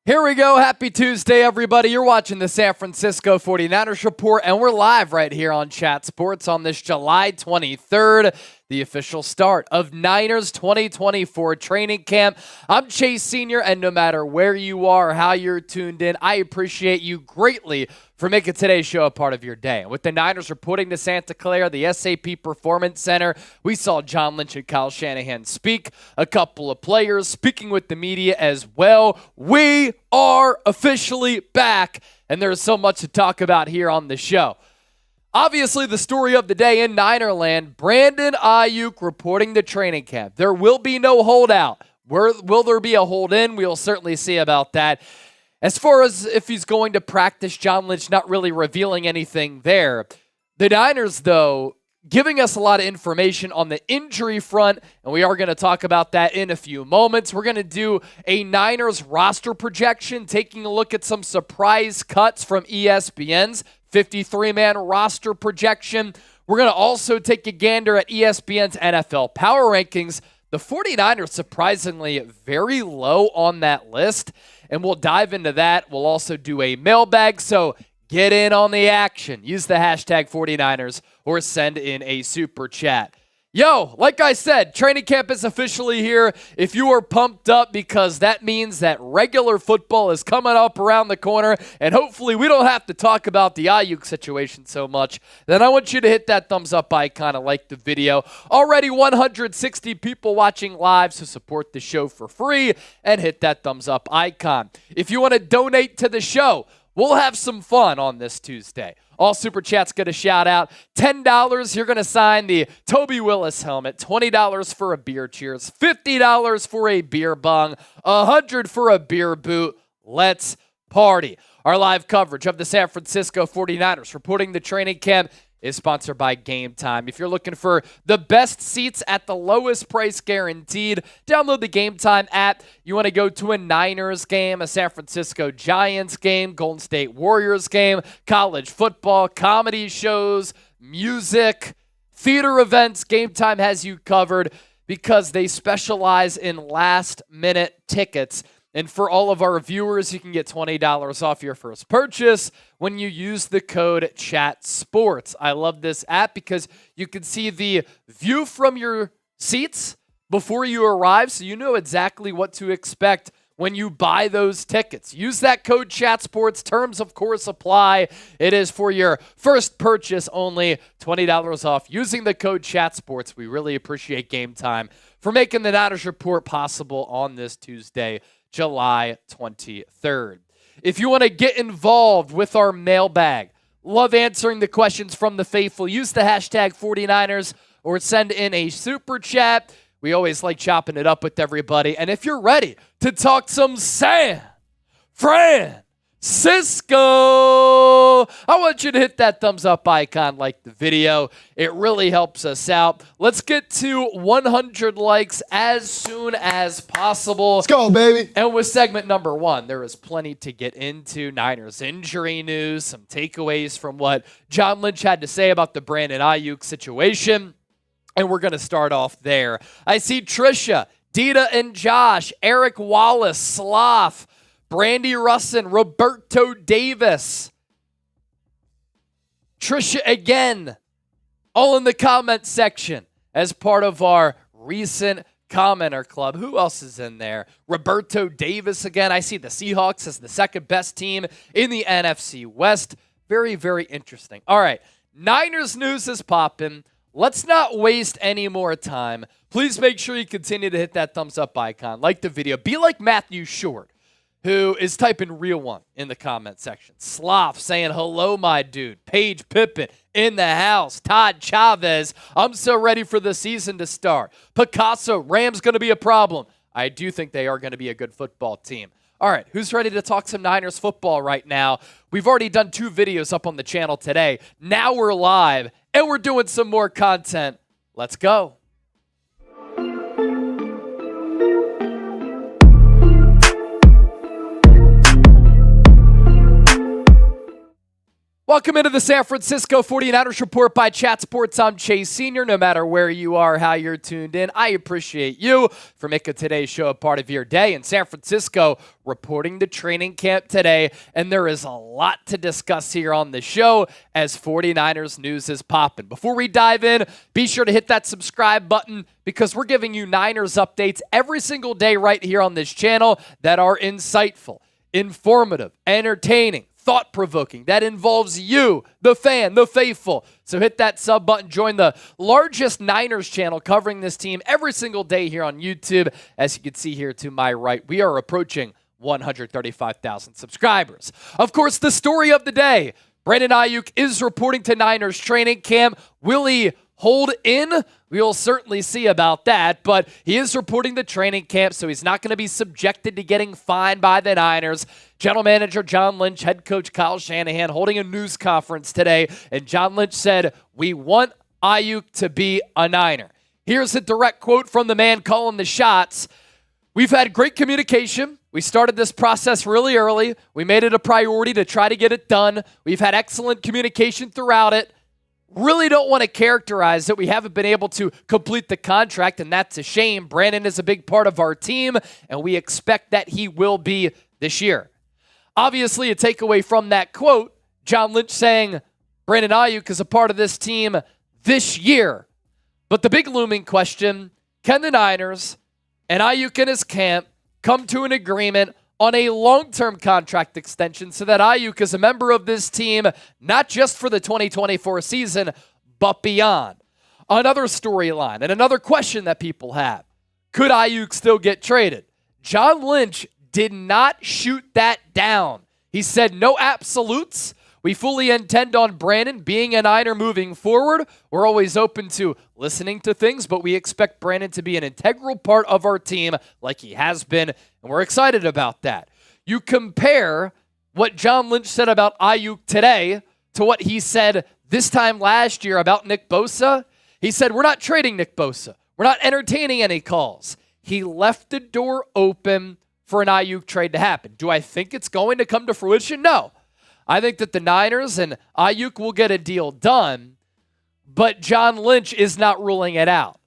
Here we go. Happy Tuesday, everybody. You're watching the San Francisco 49ers Report, and we're live right here on Chat Sports on this July 23rd, the official start of Niners 2024 training camp. I'm Chase Sr., and no matter where you are or how you're tuned in, I appreciate you greatly for making today's show a part of your day. With the Niners reporting to Santa Clara, the SAP Performance Center, we saw John Lynch and Kyle Shanahan speak, a couple of players speaking with the media as well. We are officially back, and there's so much to talk about here on the show. Obviously, the story of the day in Ninerland, Brandon Aiyuk reporting to training camp. There will be no holdout. Will there be a hold-in? We'll certainly see about that. As far as if he's going to practice, John Lynch not really revealing anything there. The Niners, though, giving us a lot of information on the injury front, and we are going to talk about that in a few moments. We're going to do a Niners roster projection, taking a look at some surprise cuts from ESPN's 53-man roster projection. We're going to also take a gander at ESPN's NFL Power Rankings. The 49ers surprisingly very low on that list, and we'll dive into that. We'll also do a mailbag, so get in on the action. Use the hashtag 49ers or send in a super chat. Yo, like I said, training camp is officially here. If you are pumped up because that means that regular football is coming up around the corner and hopefully we don't have to talk about the Aiyuk situation so much, then I want you to hit that thumbs up icon and like the video. Already 160 people watching live, so support the show for free and hit that thumbs up icon. If you want to donate to the show, we'll have some fun on this Tuesday. All Super Chats get a shout out. $10, you're going to sign the Toby Willis helmet. $20 for a beer cheers. $50 for a beer bong. $100 for a beer boot. Let's party. Our live coverage of the San Francisco 49ers reporting the training camp is sponsored by Game Time. If you're looking for the best seats at the lowest price guaranteed, download the Game Time app. You want to go to a Niners game, a San Francisco Giants game, Golden State Warriors game, college football, comedy shows, music, theater events, Game Time has you covered because they specialize in last-minute tickets. And for all of our viewers, you can get $20 off your first purchase when you use the code CHATSPORTS. I love this app because you can see the view from your seats before you arrive, so you know exactly what to expect when you buy those tickets. Use that code CHATSPORTS. Terms, of course, apply. It is for your first purchase only, $20 off using the code CHATSPORTS. We really appreciate Game Time for making the Niners Report possible on this Tuesday, July 23rd. If you want to get involved with our mailbag, love answering the questions from the faithful, use the hashtag 49ers or send in a super chat. We always like chopping it up with everybody. And if you're ready to talk some San Francisco, I want you to hit that thumbs up icon, like the video. It really helps us out. Let's get to 100 likes as soon as possible. Let's go, baby. And with segment number one, there is plenty to get into. Niners injury news, some takeaways from what John Lynch had to say about the Brandon Aiyuk situation. And we're going to start off there. I see Trisha, Dita and Josh, Eric Wallace, Sloth, Brandy Russin, Roberto Davis, Trisha again, all in the comment section as part of our recent commenter club. Who else is in there? Roberto Davis again. I see the Seahawks as the second best team in the NFC West. Very, very interesting. All right, Niners news is popping. Let's not waste any more time. Please make sure you continue to hit that thumbs up icon, like the video. Be like Matthew Short, who is typing real one in the comment section. Sloth saying, hello, my dude. Paige Pippin in the house. Todd Chavez, I'm so ready for the season to start. Picasso, Rams going to be a problem. I do think they are going to be a good football team. All right, who's ready to talk some Niners football right now? We've already done 2 videos up on the channel today. Now we're live, and we're doing some more content. Let's go. Welcome into the San Francisco 49ers Report by Chat Sports. I'm Chase Sr. No matter where you are, how you're tuned in, I appreciate you for making today's show a part of your day. In San Francisco, reporting to training camp today, and there is a lot to discuss here on the show as 49ers news is popping. Before we dive in, be sure to hit that subscribe button because we're giving you Niners updates every single day right here on this channel that are insightful, informative, entertaining, thought-provoking, that involves you, the fan, the faithful. So hit that sub button, join the largest Niners channel covering this team every single day here on YouTube. As you can see here to my right, we are approaching 135,000 subscribers. Of course, the story of the day, Brandon Aiyuk is reporting to Niners training camp. Will he hold in? We'll certainly see about that, but he is reporting to training camp, so he's not going to be subjected to getting fined by the Niners. General Manager John Lynch, head coach Kyle Shanahan holding a news conference today, and John Lynch said, "We want Aiyuk to be a Niner." Here's a direct quote from the man calling the shots. "We've had great communication. We started this process really early. We made it a priority to try to get it done. We've had excellent communication throughout it. Really don't want to characterize that we haven't been able to complete the contract, and that's a shame. Brandon is a big part of our team, and we expect that he will be this year." Obviously, a takeaway from that quote, John Lynch saying Brandon Aiyuk is a part of this team this year. But the big looming question, can the Niners and Aiyuk and his camp come to an agreement on a long-term contract extension so that Aiyuk is a member of this team, not just for the 2024 season, but beyond? Another storyline and another question that people have, could Aiyuk still get traded? John Lynch did not shoot that down. He said, no absolutes. We fully intend on Brandon being a Niner moving forward. We're always open to listening to things, but we expect Brandon to be an integral part of our team like he has been, and we're excited about that. You compare what John Lynch said about Aiyuk today to what he said this time last year about Nick Bosa. He said, we're not trading Nick Bosa. We're not entertaining any calls. He left the door open for an Aiyuk trade to happen. Do I think it's going to come to fruition? No. I think that the Niners and Aiyuk will get a deal done, but John Lynch is not ruling it out.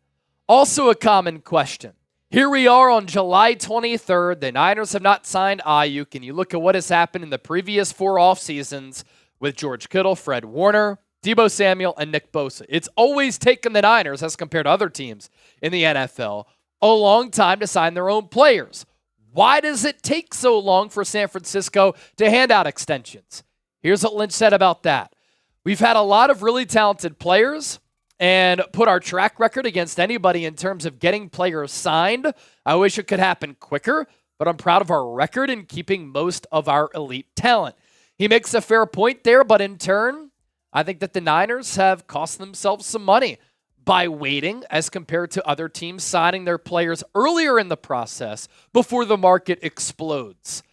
Also a common question. Here we are on July 23rd. The Niners have not signed Aiyuk, and you look at what has happened in the previous 4 off seasons with George Kittle, Fred Warner, Deebo Samuel, and Nick Bosa. It's always taken the Niners, as compared to other teams in the NFL, a long time to sign their own players. Why does it take so long for San Francisco to hand out extensions? Here's what Lynch said about that. We've had a lot of really talented players and put our track record against anybody in terms of getting players signed. I wish it could happen quicker, but I'm proud of our record in keeping most of our elite talent. He makes a fair point there, but in turn, I think that the Niners have cost themselves some money by waiting as compared to other teams signing their players earlier in the process before the market explodes.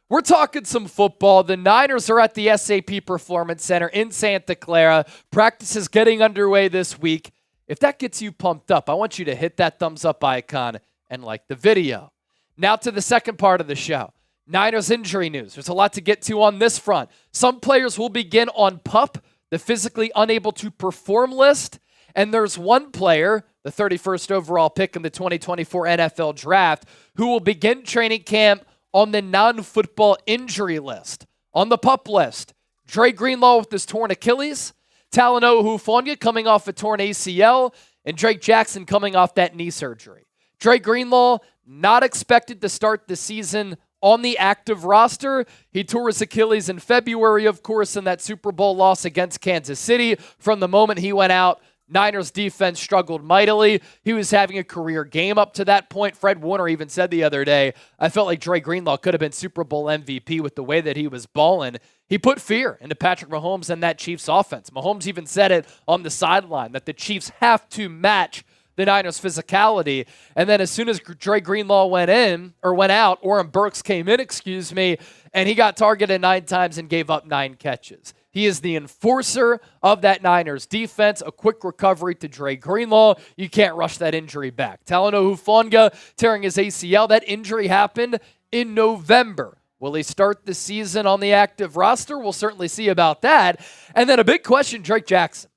We're talking some football. The Niners are at the SAP Performance Center in Santa Clara. Practice is getting underway this week. If that gets you pumped up, I want you to hit that thumbs up icon and like the video. Now to the second part of the show. Niners injury news. There's a lot to get to on this front. Some players will begin on PUP, the physically unable to perform list. And there's one player, the 31st overall pick in the 2024 NFL Draft, who will begin training camp on the non-football injury list. On the PUP list, Dre Greenlaw with his torn Achilles, Talanoa Hufanga coming off a torn ACL, and Drake Jackson coming off that knee surgery. Dre Greenlaw not expected to start the season on the active roster. He tore his Achilles in February, of course, in that Super Bowl loss against Kansas City. From the moment he went out, Niners defense struggled mightily. He was having a career game up to that point. Fred Warner even said the other day, I felt like Dre Greenlaw could have been Super Bowl MVP with the way that he was balling. He put fear into Patrick Mahomes and that Chiefs offense. Mahomes even said it on the sideline that the Chiefs have to match the Niners' physicality. And then as soon as Dre Greenlaw went out, Oren Burks came in, and he got targeted 9 times and gave up 9 catches. He is the enforcer of that Niners defense. A quick recovery to Dre Greenlaw. You can't rush that injury back. Talanoa Hufanga tearing his ACL. That injury happened in November. Will he start the season on the active roster? We'll certainly see about that. And then a big question, Drake Jackson.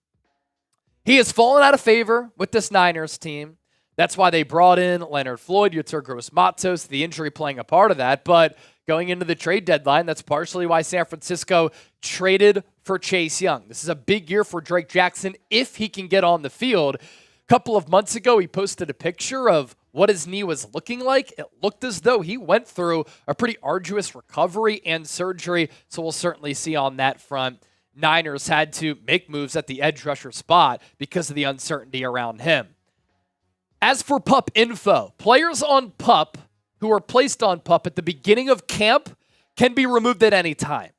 He has fallen out of favor with this Niners team. That's why they brought in Leonard Floyd, Yetur Gross-Matos, the injury playing a part of that. But going into the trade deadline, that's partially why San Francisco traded for Chase Young. This is a big year for Drake Jackson if he can get on the field. A couple of months ago, he posted a picture of what his knee was looking like. It looked as though he went through a pretty arduous recovery and surgery, so we'll certainly see on that front. Niners had to make moves at the edge rusher spot because of the uncertainty around him. As for PUP info, players on PUP who are placed on PUP at the beginning of camp can be removed at any time.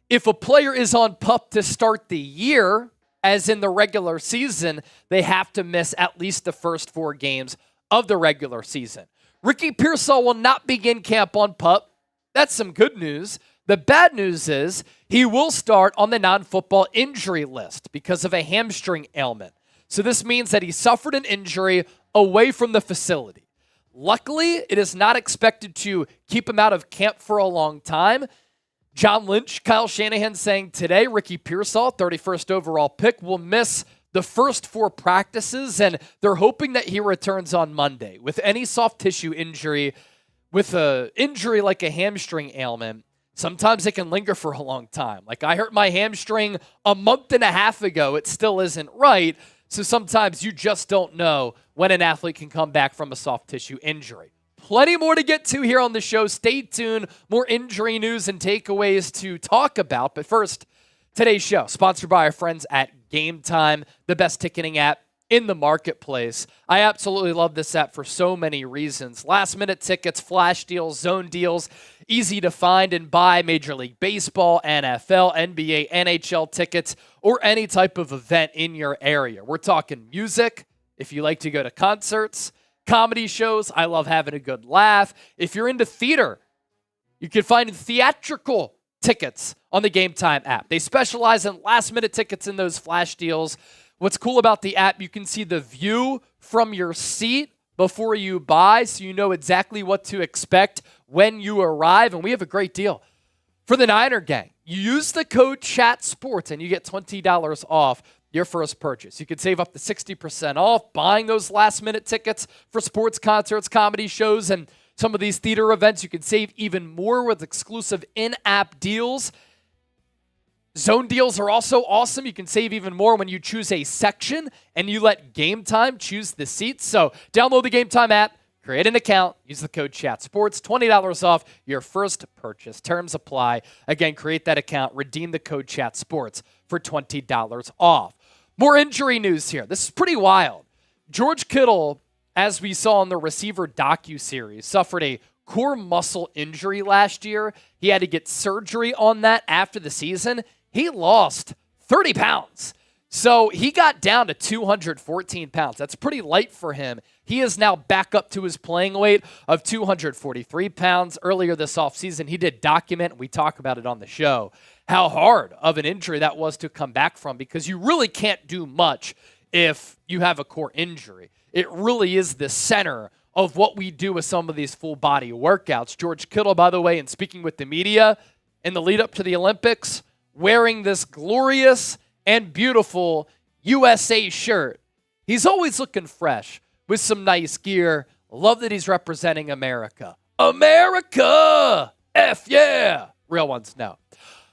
If a player is on PUP to start the year, as in the regular season, they have to miss at least the first 4 games of the regular season. Ricky Pearsall will not begin camp on PUP. That's some good news. The bad news is he will start on the non-football injury list because of a hamstring ailment. So this means that he suffered an injury away from the facility. Luckily, it is not expected to keep him out of camp for a long time. John Lynch, Kyle Shanahan saying today, Ricky Pearsall, 31st overall pick, will miss the first 4 practices, and they're hoping that he returns on Monday. With any soft tissue injury, with an injury like a hamstring ailment, sometimes it can linger for a long time. Like I hurt my hamstring a month and a half ago. It still isn't right. So sometimes you just don't know when an athlete can come back from a soft tissue injury. Plenty more to get to here on the show. Stay tuned. More injury news and takeaways to talk about. But first, today's show, sponsored by our friends at Game Time, the best ticketing app in the marketplace. I absolutely love this app for so many reasons. Last-minute tickets, flash deals, zone deals, easy to find and buy Major League Baseball, NFL, NBA, NHL tickets, or any type of event in your area. We're talking music, if you like to go to concerts, comedy shows. I love having a good laugh. If you're into theater, you can find theatrical tickets on the Game Time app. They specialize in last-minute tickets in those flash deals. What's cool about the app, you can see the view from your seat before you buy, so you know exactly what to expect when you arrive. And we have a great deal for the Niner gang. You use the code CHATSPORTS and you get $20 off your first purchase. You could save up to 60% off buying those last-minute tickets for sports, concerts, comedy shows, and some of these theater events. You can save even more with exclusive in-app deals. Zone deals are also awesome. You can save even more when you choose a section and you let Game Time choose the seats. So download the Game Time app, create an account, use the code CHATSPORTS, $20 off your first purchase. Terms apply. Again, create that account, redeem the code CHATSPORTS for $20 off. More injury news here. This is pretty wild. George Kittle, as we saw in the receiver docuseries, suffered a core muscle injury last year. He had to get surgery on that after the season. He lost 30 pounds. So he got down to 214 pounds. That's pretty light for him. He is now back up to his playing weight of 243 pounds. Earlier this offseason, he did document, we talk about it on the show, how hard of an injury that was to come back from, because you really can't do much if you have a core injury. It really is the center of what we do with some of these full body workouts. George Kittle, by the way, in speaking with the media in the lead up to the Olympics, wearing this glorious and beautiful USA shirt. He's always looking fresh with some nice gear. Love that he's representing America. America! F yeah! Real ones know.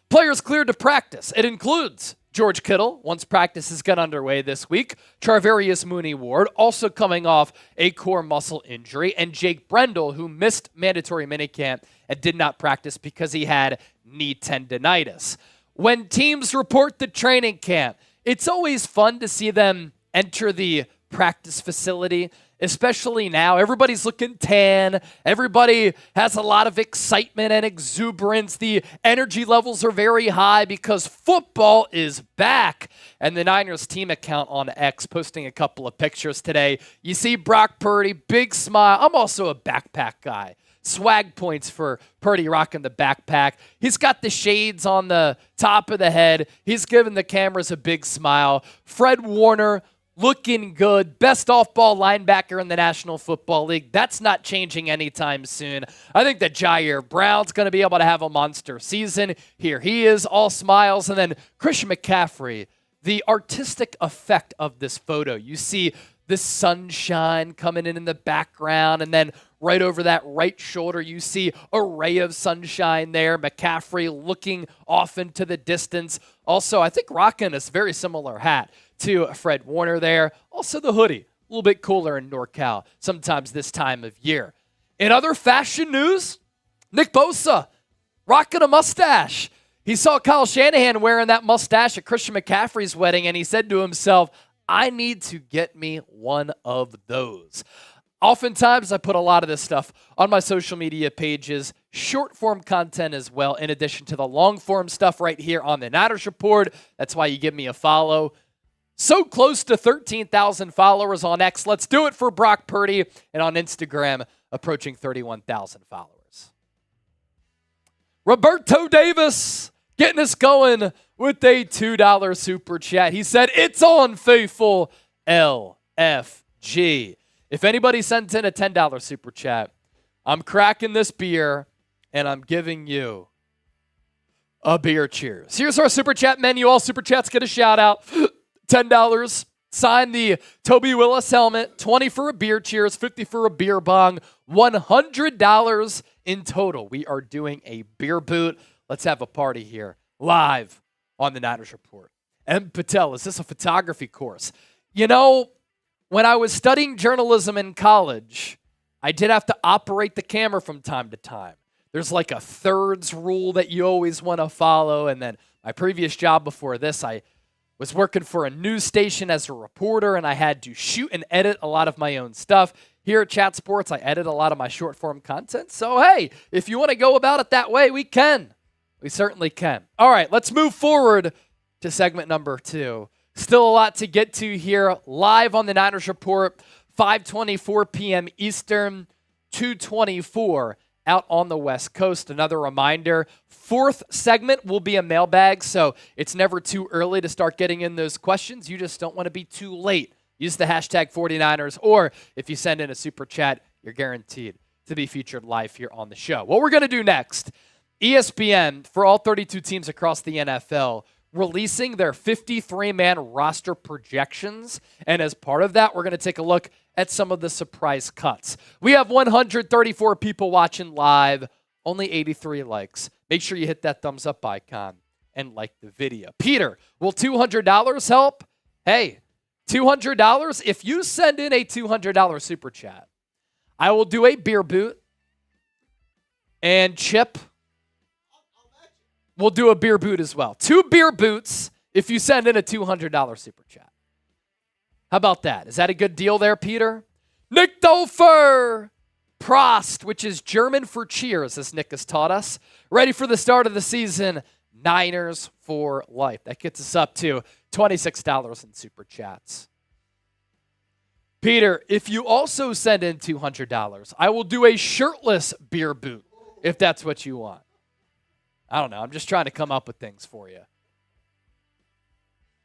Players cleared to practice. It includes George Kittle, once practices got underway this week. Charvarius Mooney-Ward, also coming off a core muscle injury. And Jake Brendel, who missed mandatory minicamp and did not practice because he had knee tendonitis. When teams report the training camp, it's always fun to see them enter the practice facility, especially now. Everybody's looking tan. Everybody has a lot of excitement and exuberance. The energy levels are very high because football is back. And the Niners team account on X posting a couple of pictures today. You see Brock Purdy, big smile. I'm also a backpack guy. Swag points for Purdy rocking the backpack. He's got the shades on the top of the head. He's giving the cameras a big smile. Fred Warner looking good, best off-ball linebacker in the National Football League. That's not changing anytime soon. I think that Jair Brown's going to be able to have a monster season. Here he is, all smiles. And then Christian McCaffrey, the artistic effect of this photo. You see the sunshine coming in the background, and then right over that right shoulder, you see a ray of sunshine there. McCaffrey looking off into the distance. Also, I think rocking a very similar hat to Fred Warner there. Also the hoodie, a little bit cooler in NorCal sometimes this time of year. In other fashion news, Nick Bosa rocking a mustache. He saw Kyle Shanahan wearing that mustache at Christian McCaffrey's wedding, and he said to himself, I need to get me one of those. Oftentimes, I put a lot of this stuff on my social media pages, short-form content as well, in addition to the long-form stuff right here on the Niners Report. That's why you give me a follow. So close to 13,000 followers on X. Let's do it for Brock Purdy. And on Instagram, approaching 31,000 followers. Roberto Davis getting us going with a $2 super chat. He said, it's on, faithful LFG. If anybody sends in a $10 super chat, I'm cracking this beer and I'm giving you a beer cheers. Here's our super chat menu. All super chats get a shout out. $10. Sign the Toby Willis helmet. $20 for a beer cheers. $50 for a beer bong. $100 in total. We are doing a beer boot. Let's have a party here live on the Niners Report. M. Patel, is this a photography course? You know, when I was studying journalism in college, I did have to operate the camera from time to time. There's like a thirds rule that you always want to follow. And then my previous job before this, I was working for a news station as a reporter, and I had to shoot and edit a lot of my own stuff. Here at Chat Sports, I edit a lot of my short-form content. So, hey, if you want to go about it that way, we can. We certainly can. All right, let's move forward to segment number 2. Still a lot to get to here, live on the Niners Report, 5:24 p.m. Eastern, 2:24 out on the West Coast. Another reminder, 4th segment will be a mailbag, so it's never too early to start getting in those questions. You just don't want to be too late. Use the hashtag 49ers, or if you send in a super chat, you're guaranteed to be featured live here on the show. What we're going to do next, ESPN, for all 32 teams across the NFL, releasing their 53-man roster projections. And as part of that, we're going to take a look at some of the surprise cuts. We have 134 people watching live, only 83 likes. Make sure you hit that thumbs up icon and like the video. Peter, will $200 help? Hey, $200? If you send in a $200 super chat, I will do a beer boot. And Chip, we'll do a beer boot as well. 2 beer boots if you send in a $200 super chat. How about that? Is that a good deal there, Peter? Nick Dolfer, Prost, which is German for cheers, as Nick has taught us. Ready for the start of the season. Niners for life. That gets us up to $26 in super chats. Peter, if you also send in $200, I will do a shirtless beer boot, if that's what you want. I don't know. I'm just trying to come up with things for you.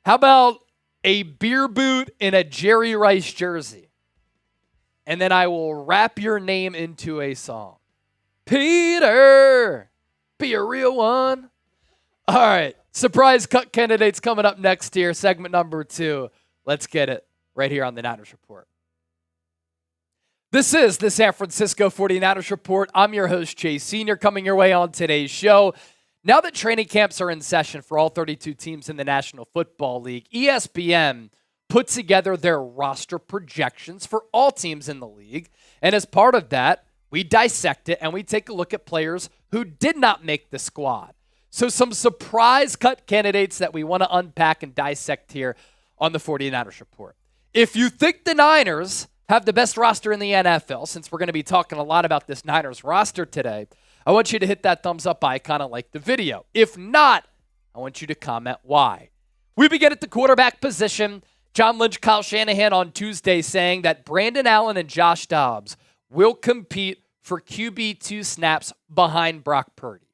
How about a beer boot in a Jerry Rice jersey? And then I will wrap your name into a song. Peter, be a real one. All right. Surprise cut candidates coming up next here. Segment number 2. Let's get it right here on the Niners Report. This is the San Francisco 49ers Report. I'm your host, Chase Sr., coming your way on today's show. Now that training camps are in session for all 32 teams in the National Football League, ESPN put together their roster projections for all teams in the league. And as part of that, we dissect it and we take a look at players who did not make the squad. So some surprise cut candidates that we want to unpack and dissect here on the 49ers Report. If you think the Niners have the best roster in the NFL, since we're going to be talking a lot about this Niners roster today, I want you to hit that thumbs up icon and like the video. If not, I want you to comment why. We begin at the quarterback position. John Lynch, Kyle Shanahan on Tuesday saying that Brandon Allen and Josh Dobbs will compete for QB2 snaps behind Brock Purdy.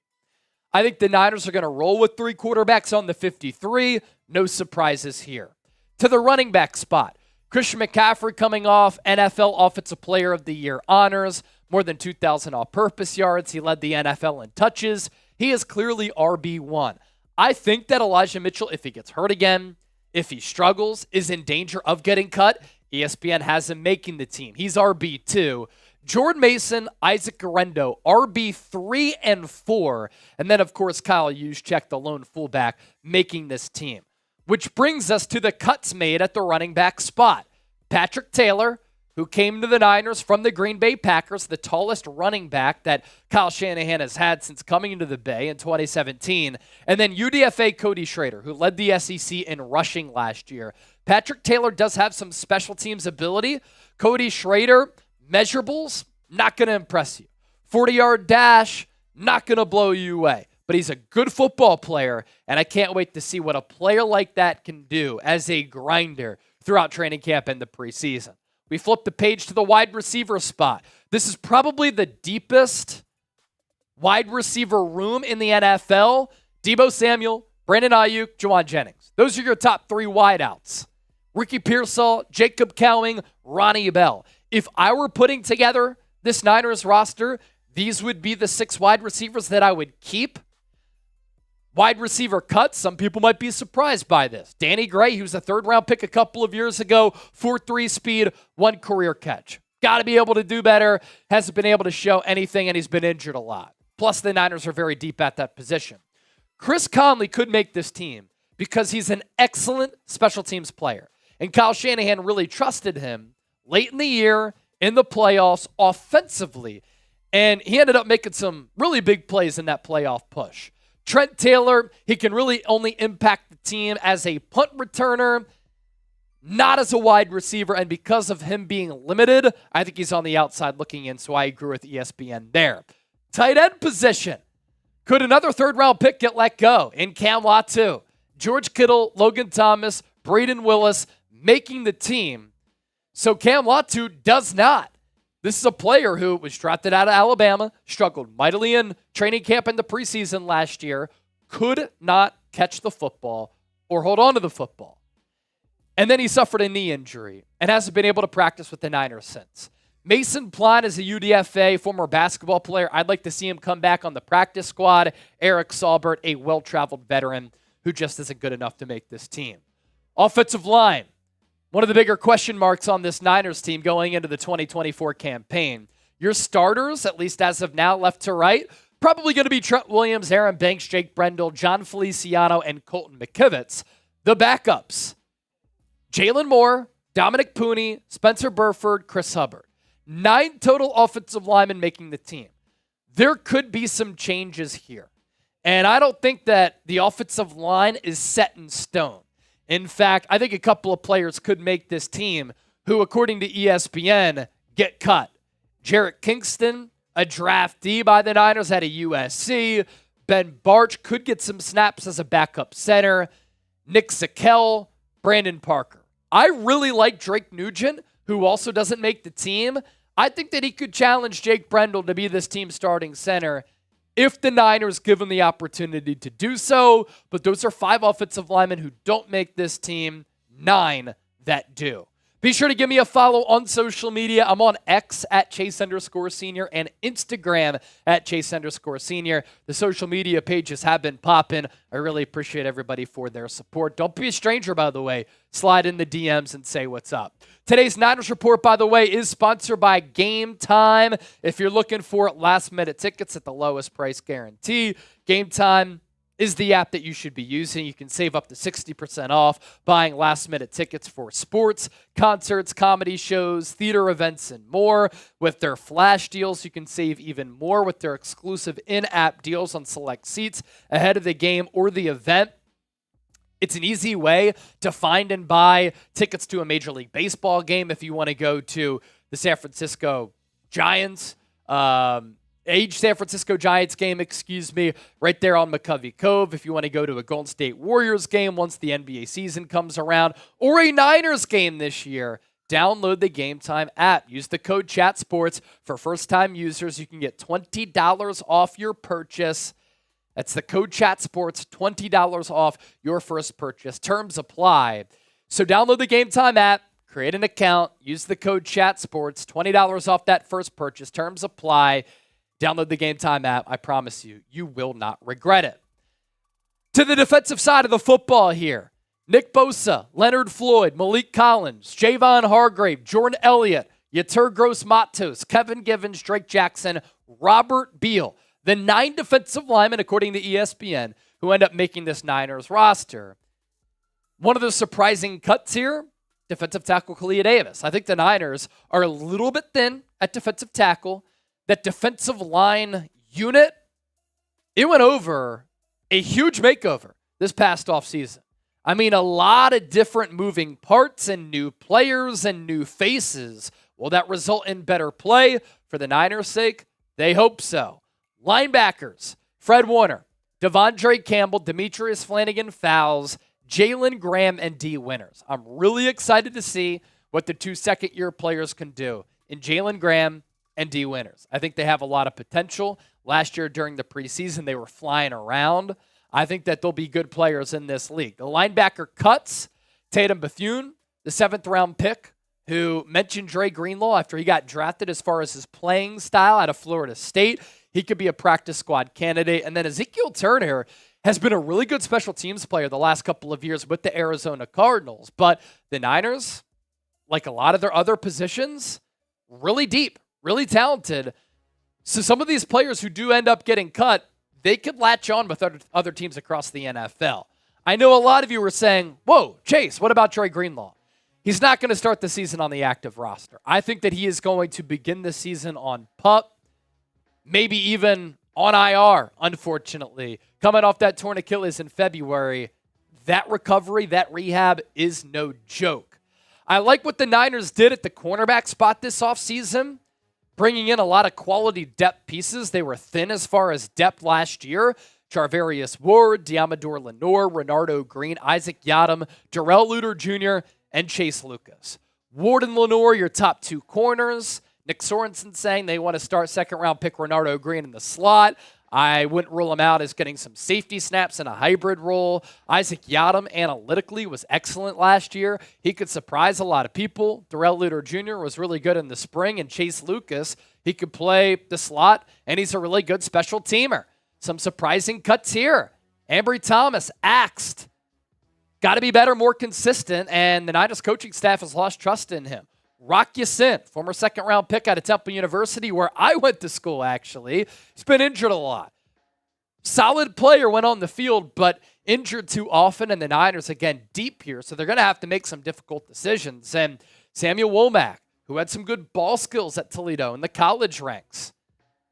I think the Niners are going to roll with 3 quarterbacks on the 53. No surprises here. To the running back spot, Christian McCaffrey coming off NFL Offensive Player of the Year honors, more than 2,000 all-purpose yards. He led the NFL in touches. He is clearly RB1. I think that Elijah Mitchell, if he gets hurt again, if he struggles, is in danger of getting cut. ESPN has him making the team. He's RB2. Jordan Mason, Isaac Guerendo, RB3 and 4. And then, of course, Kyle Juszczyk, the lone fullback, making this team. Which brings us to the cuts made at the running back spot. Patrick Taylor, who came to the Niners from the Green Bay Packers, the tallest running back that Kyle Shanahan has had since coming into the Bay in 2017. And then UDFA Cody Schrader, who led the SEC in rushing last year. Patrick Taylor does have some special teams ability. Cody Schrader, measurables, not going to impress you. 40-yard dash, not going to blow you away. But he's a good football player, and I can't wait to see what a player like that can do as a grinder throughout training camp and the preseason. We flip the page to the wide receiver spot. This is probably the deepest wide receiver room in the NFL. Deebo Samuel, Brandon Aiyuk, Juwan Jennings. Those are your top three wideouts. Ricky Pearsall, Jacob Cowing, Ronnie Bell. If I were putting together this Niners roster, these would be the 6 wide receivers that I would keep. Wide receiver cuts, some people might be surprised by this. Danny Gray, he was a third-round pick a couple of years ago, 4.3 speed, 1 career catch. Got to be able to do better, hasn't been able to show anything, and he's been injured a lot. Plus, the Niners are very deep at that position. Chris Conley could make this team because he's an excellent special teams player. And Kyle Shanahan really trusted him late in the year, in the playoffs, offensively. And he ended up making some really big plays in that playoff push. Trent Taylor, he can really only impact the team as a punt returner, not as a wide receiver. And because of him being limited, I think he's on the outside looking in, so I agree with ESPN there. Tight end position. Could another third-round pick get let go in Cam Latu? George Kittle, Logan Thomas, Braden Willis making the team. So Cam Latu does not. This is a player who was drafted out of Alabama, struggled mightily in training camp in the preseason last year, could not catch the football or hold on to the football. And then he suffered a knee injury and hasn't been able to practice with the Niners since. Mason Plott is a UDFA, former basketball player. I'd like to see him come back on the practice squad. Eric Saubert, a well-traveled veteran who just isn't good enough to make this team. Offensive line. One of the bigger question marks on this Niners team going into the 2024 campaign. Your starters, at least as of now, left to right, probably going to be Trent Williams, Aaron Banks, Jake Brendel, John Feliciano, and Colton McKivitz. The backups, Jalen Moore, Dominic Pooney, Spencer Burford, Chris Hubbard. 9 total offensive linemen making the team. There could be some changes here. And I don't think that the offensive line is set in stone. In fact, I think a couple of players could make this team who, according to ESPN, get cut. Jarrett Kingston, a draftee by the Niners at a USC. Ben Barch could get some snaps as a backup center. Nick Zakelj, Brandon Parker. I really like Drake Nugent, who also doesn't make the team. I think that he could challenge Jake Brendel to be this team's starting center if the Niners give him the opportunity to do so. But those are 5 offensive linemen who don't make this team, 9 that do. Be sure to give me a follow on social media. I'm on X at Chase_Senior and Instagram at Chase_Senior. The social media pages have been popping. I really appreciate everybody for their support. Don't be a stranger, by the way. Slide in the DMs and say what's up. Today's Niners Report, by the way, is sponsored by Game Time. If you're looking for last-minute tickets at the lowest price guarantee, Game Time is the app that you should be using. You can save up to 60% off buying last-minute tickets for sports, concerts, comedy shows, theater events, and more. With their flash deals, you can save even more with their exclusive in-app deals on select seats ahead of the game or the event. It's an easy way to find and buy tickets to a Major League Baseball game if you want to go to the San Francisco Giants, San Francisco Giants game, right there on McCovey Cove. If you want to go to a Golden State Warriors game once the NBA season comes around, or a Niners game this year, download the Game Time app. Use the code CHATSPORTS. For first-time users, you can get $20 off your purchase. That's the code CHATSPORTS, $20 off your first purchase. Terms apply. So download the Game Time app, create an account, use the code CHATSPORTS, $20 off that first purchase. Terms apply. Download the Game Time app. I promise you, you will not regret it. To the defensive side of the football here, Nick Bosa, Leonard Floyd, Malik Collins, Javon Hargrave, Jordan Elliott, Yetur Gross-Matos, Kevin Givens, Drake Jackson, Robert Beal, the 9 defensive linemen, according to ESPN, who end up making this Niners roster. One of the surprising cuts here, defensive tackle Kalia Davis. I think the Niners are a little bit thin at defensive tackle. That defensive line unit, it went over a huge makeover this past offseason. I mean, a lot of different moving parts and new players and new faces. Will that result in better play for the Niners' sake? They hope so. Linebackers, Fred Warner, Devondre Campbell, Demetrius Flanagan-Fowles, Jalen Graham, and D. Winters. I'm really excited to see what the 2 second-year players can do in Jalen Graham and D. Winters. I think they have a lot of potential. Last year during the preseason, they were flying around. I think that they'll be good players in this league. The linebacker cuts, Tatum Bethune, the 7th-round pick, who mentioned Dre Greenlaw after he got drafted as far as his playing style out of Florida State. He could be a practice squad candidate. And then Ezekiel Turner has been a really good special teams player the last couple of years with the Arizona Cardinals. But the Niners, like a lot of their other positions, really deep, really talented. So some of these players who do end up getting cut, they could latch on with other teams across the NFL. I know a lot of you were saying, whoa, Chase, what about Dre Greenlaw? He's not going to start the season on the active roster. I think that he is going to begin the season on PUP, maybe even on IR, unfortunately. Coming off that torn Achilles in February, that recovery, that rehab is no joke. I like what the Niners did at the cornerback spot this offseason, bringing in a lot of quality depth pieces. They were thin as far as depth last year. Charvarius Ward, Diamador Lenore, Renardo Green, Isaac Yiadom, Darrell Luter Jr., and Chase Lucas. Ward and Lenore, your top 2 corners. Nick Sorensen saying they want to start second-round pick Renardo Green in the slot. I wouldn't rule him out as getting some safety snaps in a hybrid role. Isaac Yiadom analytically was excellent last year. He could surprise a lot of people. Darrell Luter Jr. was really good in the spring, and Chase Lucas, he could play the slot, and he's a really good special teamer. Some surprising cuts here. Ambry Thomas, axed. Got to be better, more consistent, and the Niners coaching staff has lost trust in him. Rock Ya-Sin, former second-round pick out of Temple University, where I went to school, actually. He's been injured a lot. Solid player, went on the field, but injured too often, and the Niners, again, deep here, so they're going to have to make some difficult decisions. And Samuel Womack, who had some good ball skills at Toledo in the college ranks,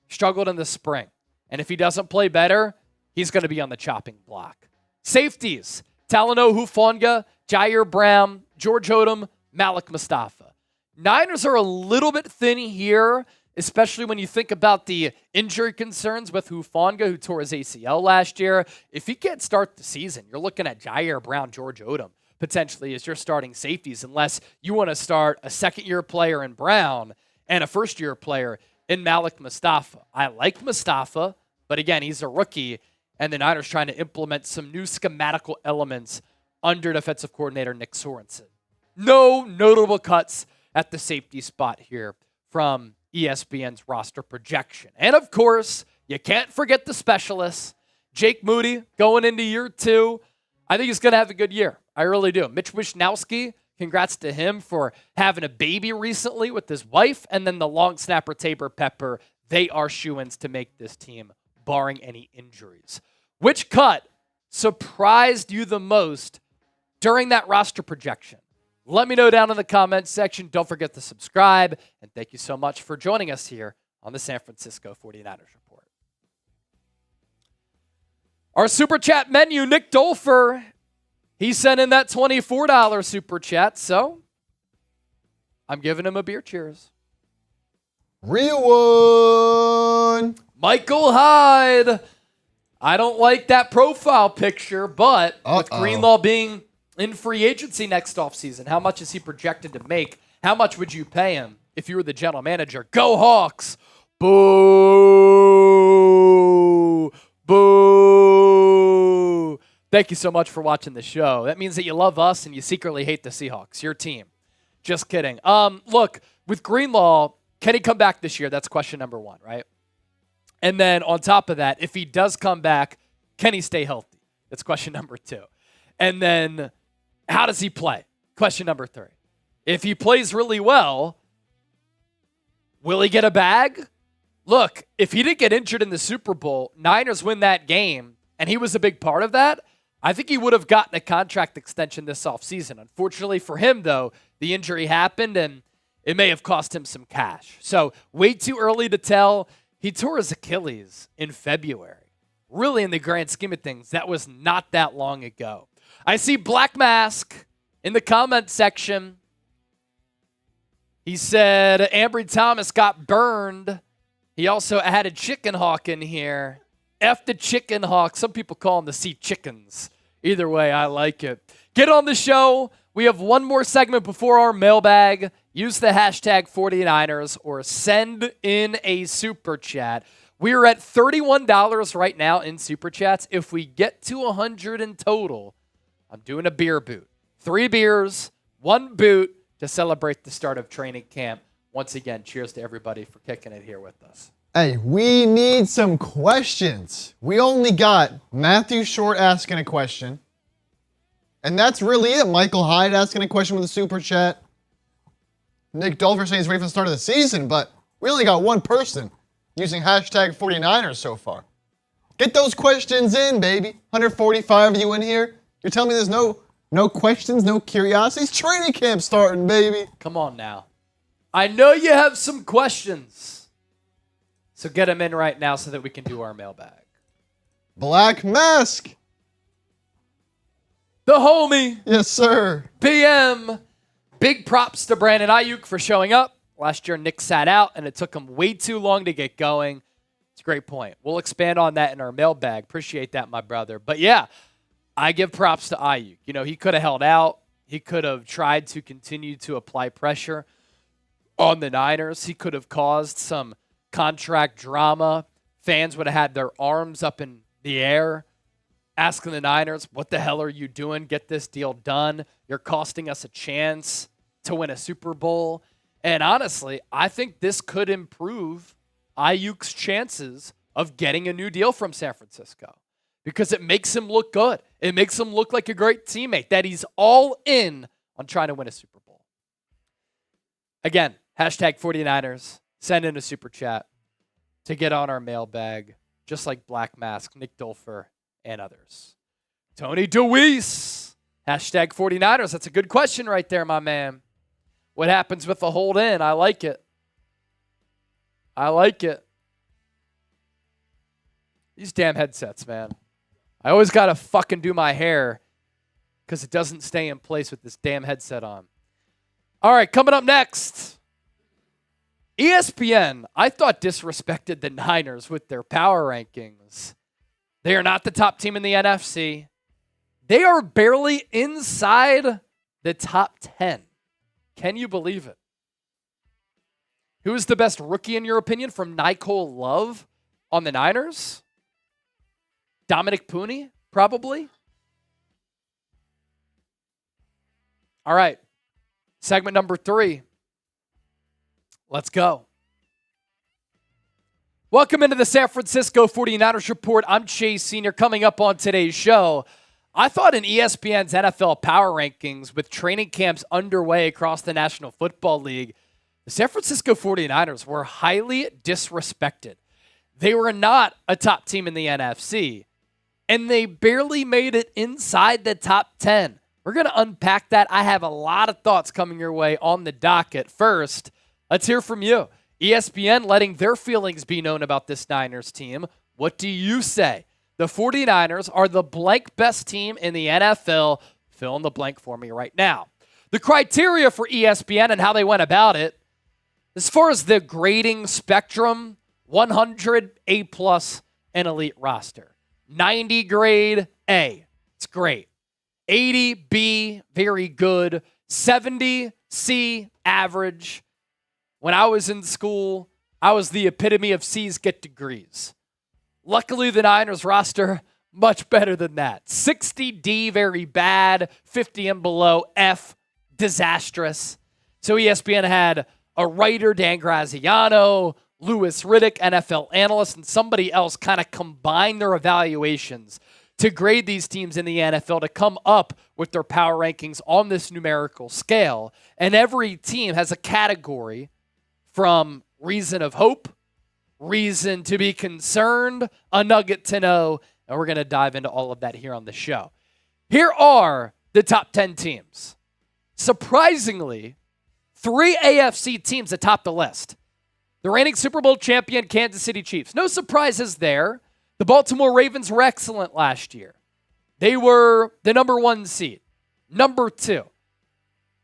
struggled in the spring. And if he doesn't play better, he's going to be on the chopping block. Safeties, Talanoa Hufanga, Jair Brown, George Odom, Malik Mustafa. Niners are a little bit thin here, especially when you think about the injury concerns with Hufanga, who tore his ACL last year. If he can't start the season, you're looking at Jair Brown, George Odom, potentially as your starting safeties, unless you want to start a second-year player in Brown and a first-year player in Malik Mustafa. I like Mustafa, but again, he's a rookie, and the Niners trying to implement some new schematical elements under defensive coordinator Nick Sorensen. No notable cuts at the safety spot here from ESPN's roster projection. And of course, you can't forget the specialists. Jake Moody going into year 2. I think he's going to have a good year. I really do. Mitch Wishnowsky, congrats to him for having a baby recently with his wife. And then the long snapper Tabor Pepper, they are shoo-ins to make this team, barring any injuries. Which cut surprised you the most during that roster projection? Let me know down in the comments section. Don't forget to subscribe. And thank you so much for joining us here on the San Francisco 49ers Report. Our Super Chat menu, Nick Dolfer, he sent in that $24 Super Chat. So I'm giving him a beer cheers. Real one. Michael Hyde. I don't like that profile picture, but with Greenlaw being in free agency next offseason, how much is he projected to make? How much would you pay him if you were the general manager? Go Hawks! Boo! Boo! Thank you so much for watching the show. That means that you love us and you secretly hate the Seahawks, your team. Just kidding. Look, with Greenlaw, can he come back this year? That's question number one, right? And then on top of that, if he does come back, can he stay healthy? That's question number two. And then how does he play? Question number three. If he plays really well, will he get a bag? Look, if he didn't get injured in the Super Bowl, Niners win that game, and he was a big part of that, I think he would have gotten a contract extension this offseason. Unfortunately for him, though, the injury happened, and it may have cost him some cash. So way too early to tell. He tore his Achilles in February. Really, in the grand scheme of things, that was not that long ago. I see Black Mask in the comment section. He said Ambry Thomas got burned. He also added Chicken Hawk in here. F the Chicken Hawk. Some people call him the Sea Chickens. Either way, I like it. Get on the show. We have one more segment before our mailbag. Use the hashtag 49ers or send in a super chat. We are at $31 right now in super chats. If we get to 100 in total, I'm doing a beer boot. 3 beers, 1 boot to celebrate the start of training camp. Once again, cheers to everybody for kicking it here with us. Hey, we need some questions. We only got Matthew Short asking a question. And that's really it. Michael Hyde asking a question with a super chat. Nick Dolfer saying he's ready for the start of the season, but we only got one person using hashtag 49ers so far. Get those questions in, baby. 145 of you in here. You're telling me there's no questions, no curiosities? Training camp starting, baby. Come on now. I know you have some questions. So get them in right now so that we can do our mailbag. Black Mask. The homie. Yes, sir. PM. Big props to Brandon Aiyuk for showing up. Last year, Nick sat out, and it took him way too long to get going. It's a great point. We'll expand on that in our mailbag. Appreciate that, my brother. But, yeah, I give props to Aiyuk. You know, he could have held out. He could have tried to continue to apply pressure on the Niners. He could have caused some contract drama. Fans would have had their arms up in the air asking the Niners, what the hell are you doing? Get this deal done. You're costing us a chance to win a Super Bowl. And honestly, I think this could improve Aiyuk's chances of getting a new deal from San Francisco because it makes him look good. It makes him look like a great teammate, that he's all in on trying to win a Super Bowl. Again, hashtag 49ers. Send in a super chat to get on our mailbag, just like Black Mask, Nick Dolfer, and others. Tony DeWeese, hashtag 49ers. That's a good question right there, my man. What happens with the hold in? I like it. I like it. These damn headsets, man. I always got to fucking do my hair because it doesn't stay in place with this damn headset on. All right, coming up next. ESPN, I thought, disrespected the Niners with their power rankings. They are not the top team in the NFC. They are barely inside the top 10. Can you believe it? Who is the best rookie, in your opinion, from Nicole Love on the Niners? Dominic Pooney, probably. All right. Segment number 3. Let's go. Welcome into the San Francisco 49ers Report. I'm Chase Sr. Coming up on today's show, I thought in ESPN's NFL Power Rankings, with training camps underway across the National Football League, the San Francisco 49ers were highly disrespected. They were not a top team in the NFC, and they barely made it inside the top 10. We're going to unpack that. I have a lot of thoughts coming your way on the docket. First, let's hear from you. ESPN letting their feelings be known about this Niners team. What do you say? The 49ers are the blank best team in the NFL. Fill in the blank for me right now. The criteria for ESPN and how they went about it, as far as the grading spectrum, 100, A+, and elite roster. 90 grade, A. It's great. 80, B, very good. 70, C, average. When I was in school, I was the epitome of C's get degrees. Luckily, the Niners roster, much better than that. 60 D, very bad. 50 and below, F, disastrous. So ESPN had a writer, Dan Graziano, Louis Riddick, NFL analyst, and somebody else kind of combine their evaluations to grade these teams in the NFL to come up with their power rankings on this numerical scale. And every team has a category from reason of hope, reason to be concerned, a nugget to know, and we're going to dive into all of that here on the show. Here are the top 10 teams. Surprisingly, 3 AFC teams atop the list. The reigning Super Bowl champion Kansas City Chiefs. No surprises there. The Baltimore Ravens were excellent last year. They were the number 1 seed. Number 2.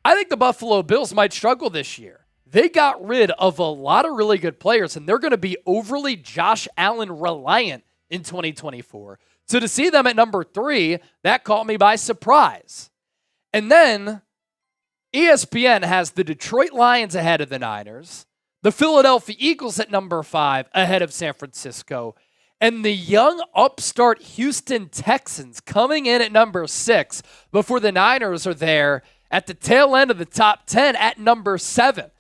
I think the Buffalo Bills might struggle this year. They got rid of a lot of really good players, and they're going to be overly Josh Allen reliant in 2024. So to see them at number 3, that caught me by surprise. And then ESPN has the Detroit Lions ahead of the Niners, the Philadelphia Eagles at number 5 ahead of San Francisco, and the young upstart Houston Texans coming in at number 6 before the Niners are there at the tail end of the top 10 at number 7.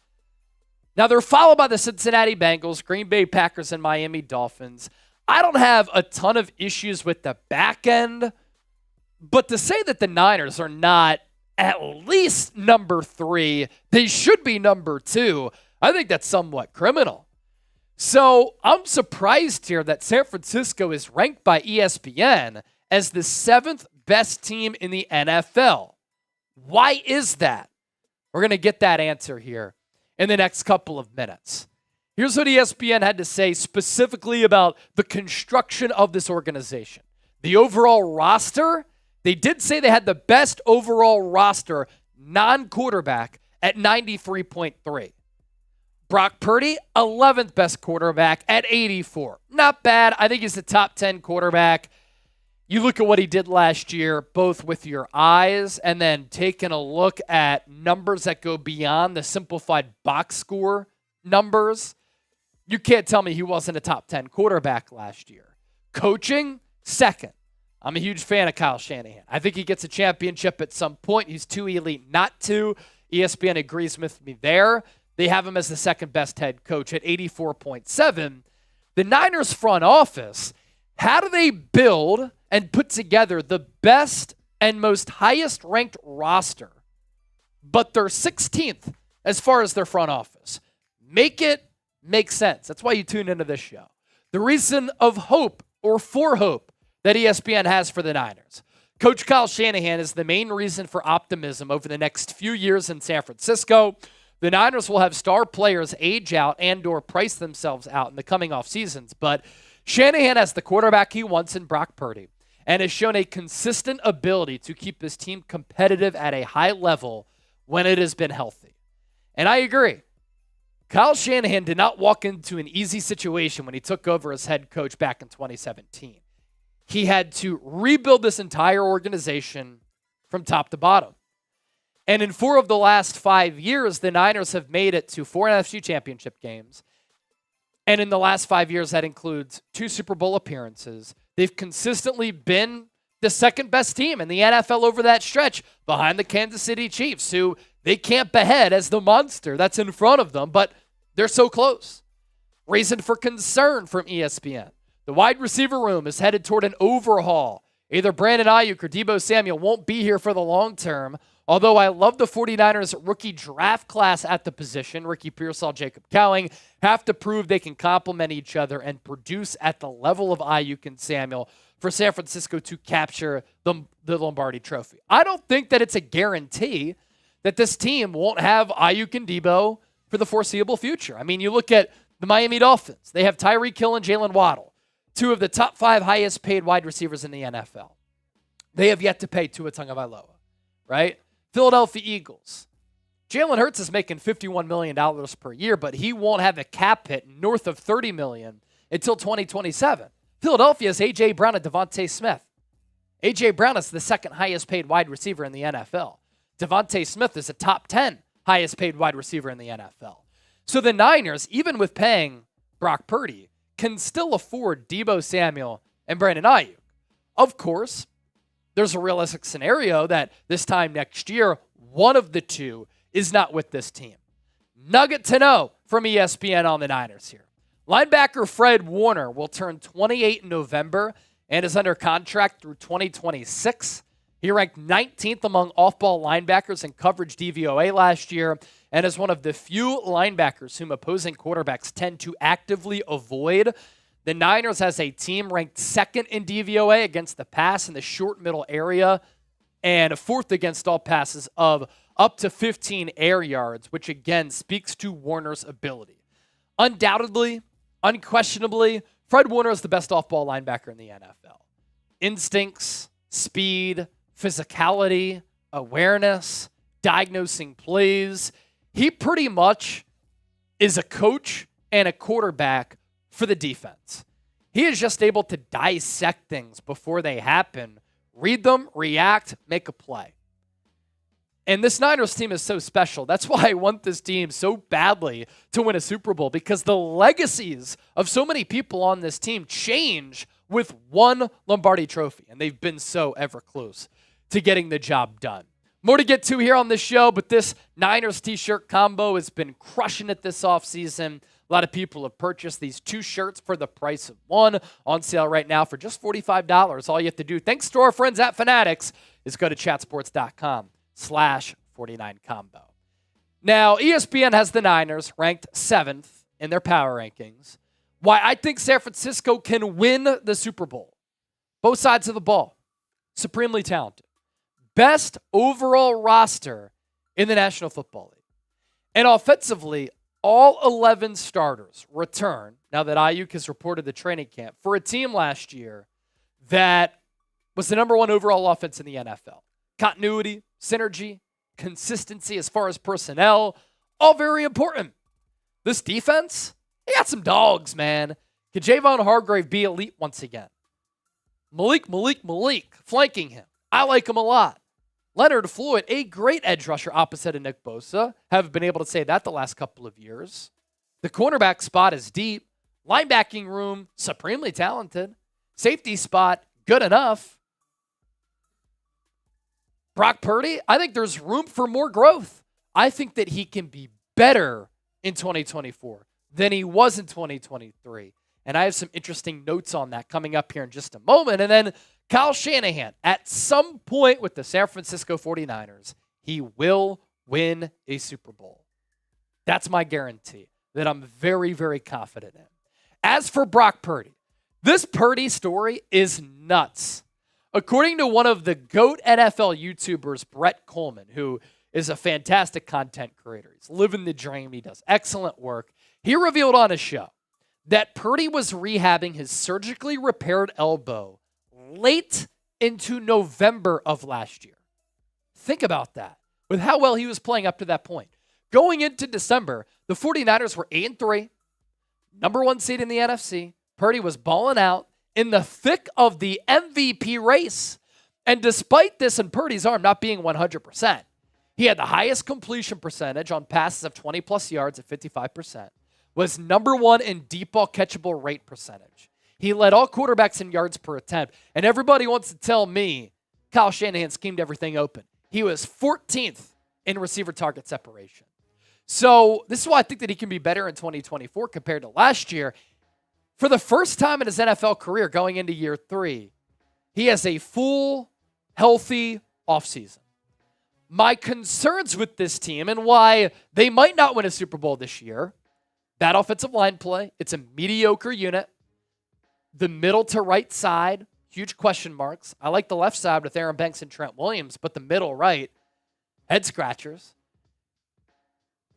Now, they're followed by the Cincinnati Bengals, Green Bay Packers, and Miami Dolphins. I don't have a ton of issues with the back end, but to say that the Niners are not at least number 3, they should be number 2, I think that's somewhat criminal. So I'm surprised here that San Francisco is ranked by ESPN as the 7th best team in the NFL. Why is that? We're going to get that answer here in the next couple of minutes. Here's what ESPN had to say specifically about the construction of this organization. The overall roster, they did say they had the best overall roster, non-quarterback, at 93.3. Brock Purdy, 11th best quarterback at 84. Not bad. I think he's the top 10 quarterback. You look at what he did last year, both with your eyes and then taking a look at numbers that go beyond the simplified box score numbers. You can't tell me he wasn't a top 10 quarterback last year. Coaching, 2nd. I'm a huge fan of Kyle Shanahan. I think he gets a championship at some point. He's too elite not to. ESPN agrees with me there. They have him as the 2nd best head coach at 84.7. The Niners front office, how do they build and put together the best and most highest ranked roster, but they're 16th as far as their front office? Make it make sense. That's why you tune into this show. The reason of hope or for hope that ESPN has for the Niners. Coach Kyle Shanahan is the main reason for optimism over the next few years in San Francisco. The Niners will have star players age out and or price themselves out in the coming off seasons, but Shanahan has the quarterback he wants in Brock Purdy and has shown a consistent ability to keep his team competitive at a high level when it has been healthy. And I agree. Kyle Shanahan did not walk into an easy situation when he took over as head coach back in 2017. He had to rebuild this entire organization from top to bottom. And in 4 of the last 5 years, the Niners have made it to 4 NFC championship games. And in the last 5 years, that includes 2 Super Bowl appearances. They've consistently been the 2nd best team in the NFL over that stretch, behind the Kansas City Chiefs, who they can't behead as the monster that's in front of them, but they're so close. Reason for concern from ESPN. The wide receiver room is headed toward an overhaul. Either Brandon Aiyuk or Deebo Samuel won't be here for the long term. Although I love the 49ers rookie draft class at the position, Ricky Pearsall, Jacob Cowing, have to prove they can complement each other and produce at the level of Aiyuk and Samuel for San Francisco to capture the Lombardi Trophy. I don't think that it's a guarantee that this team won't have Aiyuk and Deebo for the foreseeable future. I mean, you look at the Miami Dolphins. They have Tyreek Hill and Jalen Waddle, 2 of the top 5 highest paid wide receivers in the NFL. They have yet to pay Tua Tagovailoa, right? Philadelphia Eagles. Jalen Hurts is making $51 million per year, but he won't have a cap hit north of $30 million until 2027. Philadelphia's A.J. Brown and Devontae Smith. A.J. Brown is the 2nd highest paid wide receiver in the NFL. Devontae Smith is a top 10 highest paid wide receiver in the NFL. So the Niners, even with paying Brock Purdy, can still afford Deebo Samuel and Brandon Aiyuk. Of course, there's a realistic scenario that this time next year, one of the two is not with this team. Nugget to know from ESPN on the Niners here. Linebacker Fred Warner will turn 28 in November and is under contract through 2026. He ranked 19th among off-ball linebackers in coverage DVOA last year and is one of the few linebackers whom opposing quarterbacks tend to actively avoid. The Niners has a team ranked second in DVOA against the pass in the short middle area and fourth against all passes of up to 15 air yards, which again speaks to Warner's ability. Undoubtedly, unquestionably, Fred Warner is the best off-ball linebacker in the NFL. Instincts, speed, physicality, awareness, diagnosing plays. He pretty much is a coach and a quarterback for the defense. He is just able to dissect things before they happen, read them, react, make a play. And this Niners team is so special. That's why I want this team so badly to win a Super Bowl, because the legacies of so many people on this team change with one Lombardi trophy, and they've been so ever close to getting the job done. More to get to here on the show, but this Niners t-shirt combo has been crushing it this offseason. A lot of people have purchased these 2 shirts for the price of 1, on sale right now for just $45. All you have to do, thanks to our friends at Fanatics, is go to chatsports.com/49combo. Now, ESPN has the Niners ranked 7th in their power rankings. Why I think San Francisco can win the Super Bowl. Both sides of the ball. Supremely talented. Best overall roster in the National Football League. And offensively, all 11 starters return, now that Aiyuk has reported the training camp, for a team last year that was the number 1 overall offense in the NFL. Continuity, synergy, consistency as far as personnel, all very important. This defense, they got some dogs, man. Could Javon Hargrave be elite once again? Malik flanking him. I like him a lot. Leonard Floyd, a great edge rusher opposite of Nick Bosa. Haven't been able to say that the last couple of years. The cornerback spot is deep. Linebacking room, supremely talented. Safety spot, good enough. Brock Purdy, I think there's room for more growth. I think that he can be better in 2024 than he was in 2023. And I have some interesting notes on that coming up here in just a moment. And then Kyle Shanahan, at some point with the San Francisco 49ers, he will win a Super Bowl. That's my guarantee that I'm very, very confident in. As for Brock Purdy, this Purdy story is nuts. According to one of the GOAT NFL YouTubers, Brett Coleman, who is a fantastic content creator, he's living the dream, he does excellent work, he revealed on his show that Purdy was rehabbing his surgically repaired elbow late into November of last year. Think about that, with how well he was playing up to that point. Going into December, the 49ers were 8-3, number 1 seed in the NFC. Purdy was balling out in the thick of the MVP race. And despite this and Purdy's arm not being 100%, he had the highest completion percentage on passes of 20-plus yards at 55%, was number 1 in deep ball catchable rate percentage. He led all quarterbacks in yards per attempt. And everybody wants to tell me Kyle Shanahan schemed everything open. He was 14th in receiver target separation. So this is why I think that he can be better in 2024 compared to last year. For the first time in his NFL career going into year 3, he has a full, healthy offseason. My concerns with this team and why they might not win a Super Bowl this year, bad offensive line play. It's a mediocre unit. The middle to right side, huge question marks. I like the left side with Aaron Banks and Trent Williams, but the middle right, head scratchers.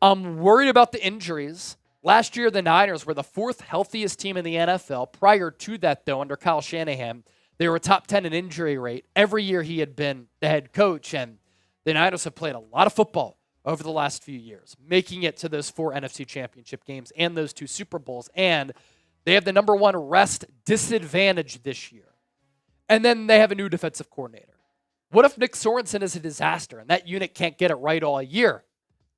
I'm worried about the injuries. Last year, the Niners were the 4th healthiest team in the NFL. Prior to that, though, under Kyle Shanahan, they were top 10 in injury rate every year he had been the head coach. And the Niners have played a lot of football over the last few years, making it to those 4 NFC championship games and those 2 Super Bowls. And they have the number 1 rest disadvantage this year. And then they have a new defensive coordinator. What if Nick Sorensen is a disaster and that unit can't get it right all year?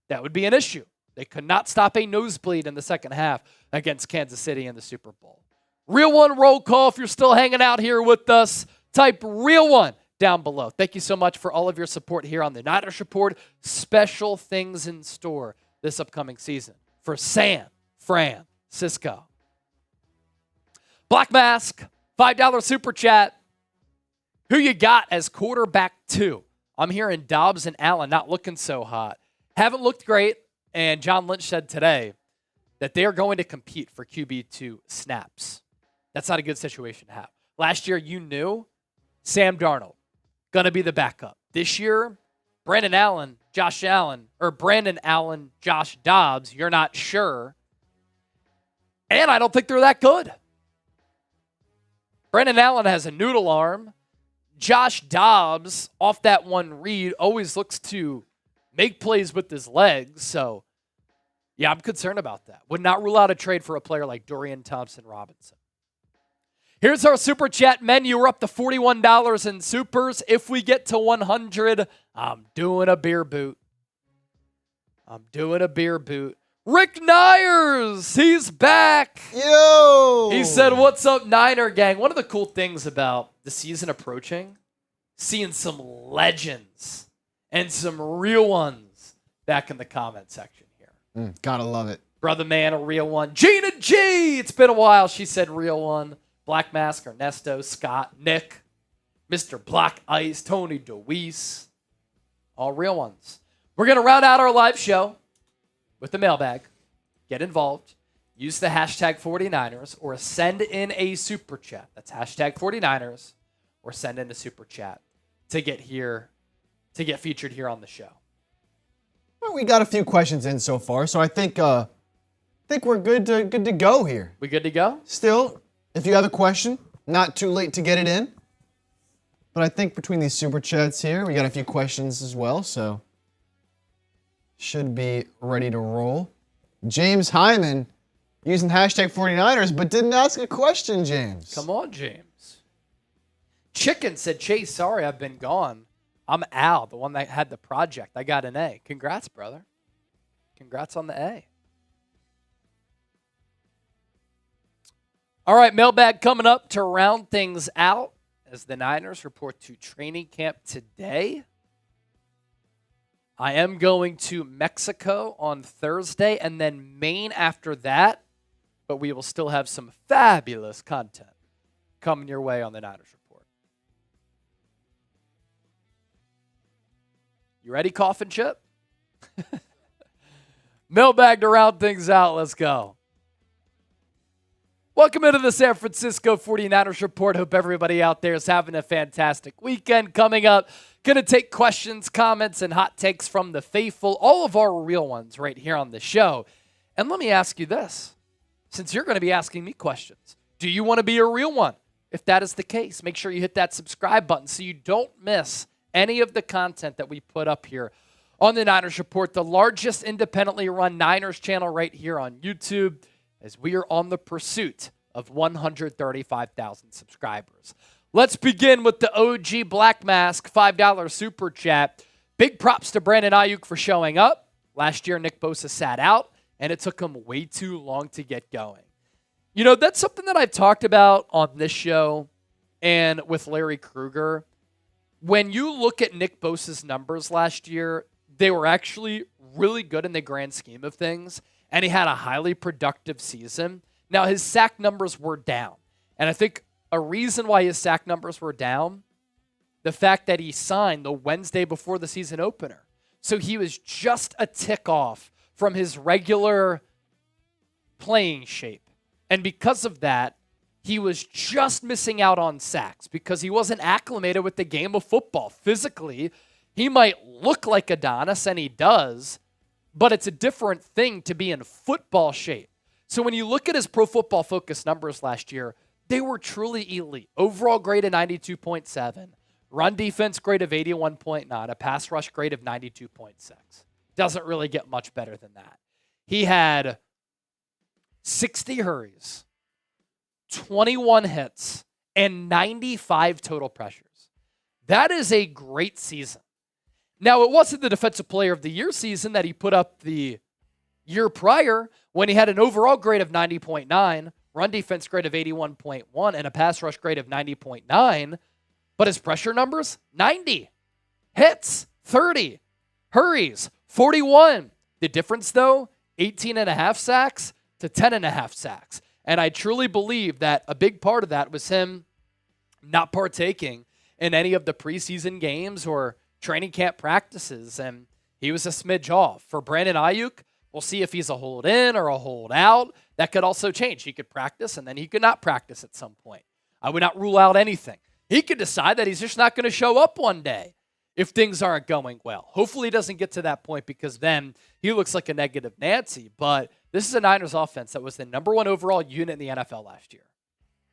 That would be an issue. They could not stop a nosebleed in the second half against Kansas City in the Super Bowl. Real One roll call if you're still hanging out here with us. Type Real One down below. Thank you so much for all of your support here on the Niners Report. Special things in store this upcoming season for San Francisco. Black Mask, $5 super chat. Who you got as quarterback 2? I'm hearing Dobbs and Allen not looking so hot. Haven't looked great, and John Lynch said today that they are going to compete for QB2 snaps. That's not a good situation to have. Last year, you knew Sam Darnold going to be the backup. This year, Brandon Allen, Josh Dobbs, you're not sure. And I don't think they're that good. Brandon Allen has a noodle arm. Josh Dobbs, off that one read, always looks to make plays with his legs. So, yeah, I'm concerned about that. Would not rule out a trade for a player like Dorian Thompson-Robinson. Here's our Super Chat menu. We're up to $41 in supers. If we get to 100, I'm doing a beer boot. Rick Nyers, he's back. Yo! He said, what's up, Niner gang? One of the cool things about the season approaching, seeing some legends and some real ones back in the comment section here. Gotta love it. Brother man, a real one. Gina G, it's been a while. She said real one. Black Mask, Ernesto, Scott, Nick, Mr. Black Ice, Tony DeWeese. All real ones. We're going to round out our live show with the mailbag. Get involved. Use the hashtag 49ers or send in a super chat. That's hashtag 49ers or send in a super chat to get featured here on the show. Well, we got a few questions in so far, so I think we're good to go here. We good to go? Still, if you have a question, not too late to get it in. But I think between these super chats here, we got a few questions as well, so should be ready to roll. James Hyman using hashtag 49ers, but didn't ask a question, James. Come on, James. Chicken said, Chase, sorry I've been gone. I'm Al, the one that had the project. I got an A. Congrats, brother. Congrats on the A. All right, mailbag coming up to round things out as the Niners report to training camp today. I am going to Mexico on Thursday and then Maine after that, but we will still have some fabulous content coming your way on the Niners Report. You ready, Coffin Chip? Mailbag to round things out. Let's go. Welcome into the San Francisco 49ers Report. Hope everybody out there is having a fantastic weekend coming up. Going to take questions, comments, and hot takes from the faithful, all of our real ones right here on the show. And let me ask you this, since you're going to be asking me questions, do you want to be a real one? If that is the case, make sure you hit that subscribe button so you don't miss any of the content that we put up here on the Niners Report, the largest independently run Niners channel right here on YouTube, as we are on the pursuit of 135,000 subscribers. Let's begin with the OG Black Mask $5 super chat. Big props to Brandon Aiyuk for showing up. Last year, Nick Bosa sat out, and it took him way too long to get going. You know, that's something that I've talked about on this show and with Larry Krueger. When you look at Nick Bosa's numbers last year, they were actually really good in the grand scheme of things, and he had a highly productive season. Now, his sack numbers were down, and I think a reason why his sack numbers were down, the fact that he signed the Wednesday before the season opener. So he was just a tick off from his regular playing shape. And because of that, he was just missing out on sacks because he wasn't acclimated with the game of football. Physically, he might look like Adonis, and he does, but it's a different thing to be in football shape. So when you look at his Pro Football Focus numbers last year, they were truly elite. Overall grade of 92.7, run defense grade of 81.9, a pass rush grade of 92.6. Doesn't really get much better than that. He had 60 hurries, 21 hits, and 95 total pressures. That is a great season. Now, it wasn't the Defensive Player of the Year season that he put up the year prior when he had an overall grade of 90.9, run defense grade of 81.1, and a pass rush grade of 90.9. But his pressure numbers, 90. Hits, 30. Hurries, 41. The difference, though, 18.5 sacks to 10.5 sacks. And I truly believe that a big part of that was him not partaking in any of the preseason games or training camp practices. And he was a smidge off. For Brandon Aiyuk, we'll see if he's a hold in or a hold out. That could also change. He could practice and then he could not practice at some point. I would not rule out anything. He could decide that he's just not going to show up one day if things aren't going well. Hopefully he doesn't get to that point because then he looks like a negative Nancy. But this is a Niners offense that was the #1 overall unit in the NFL last year.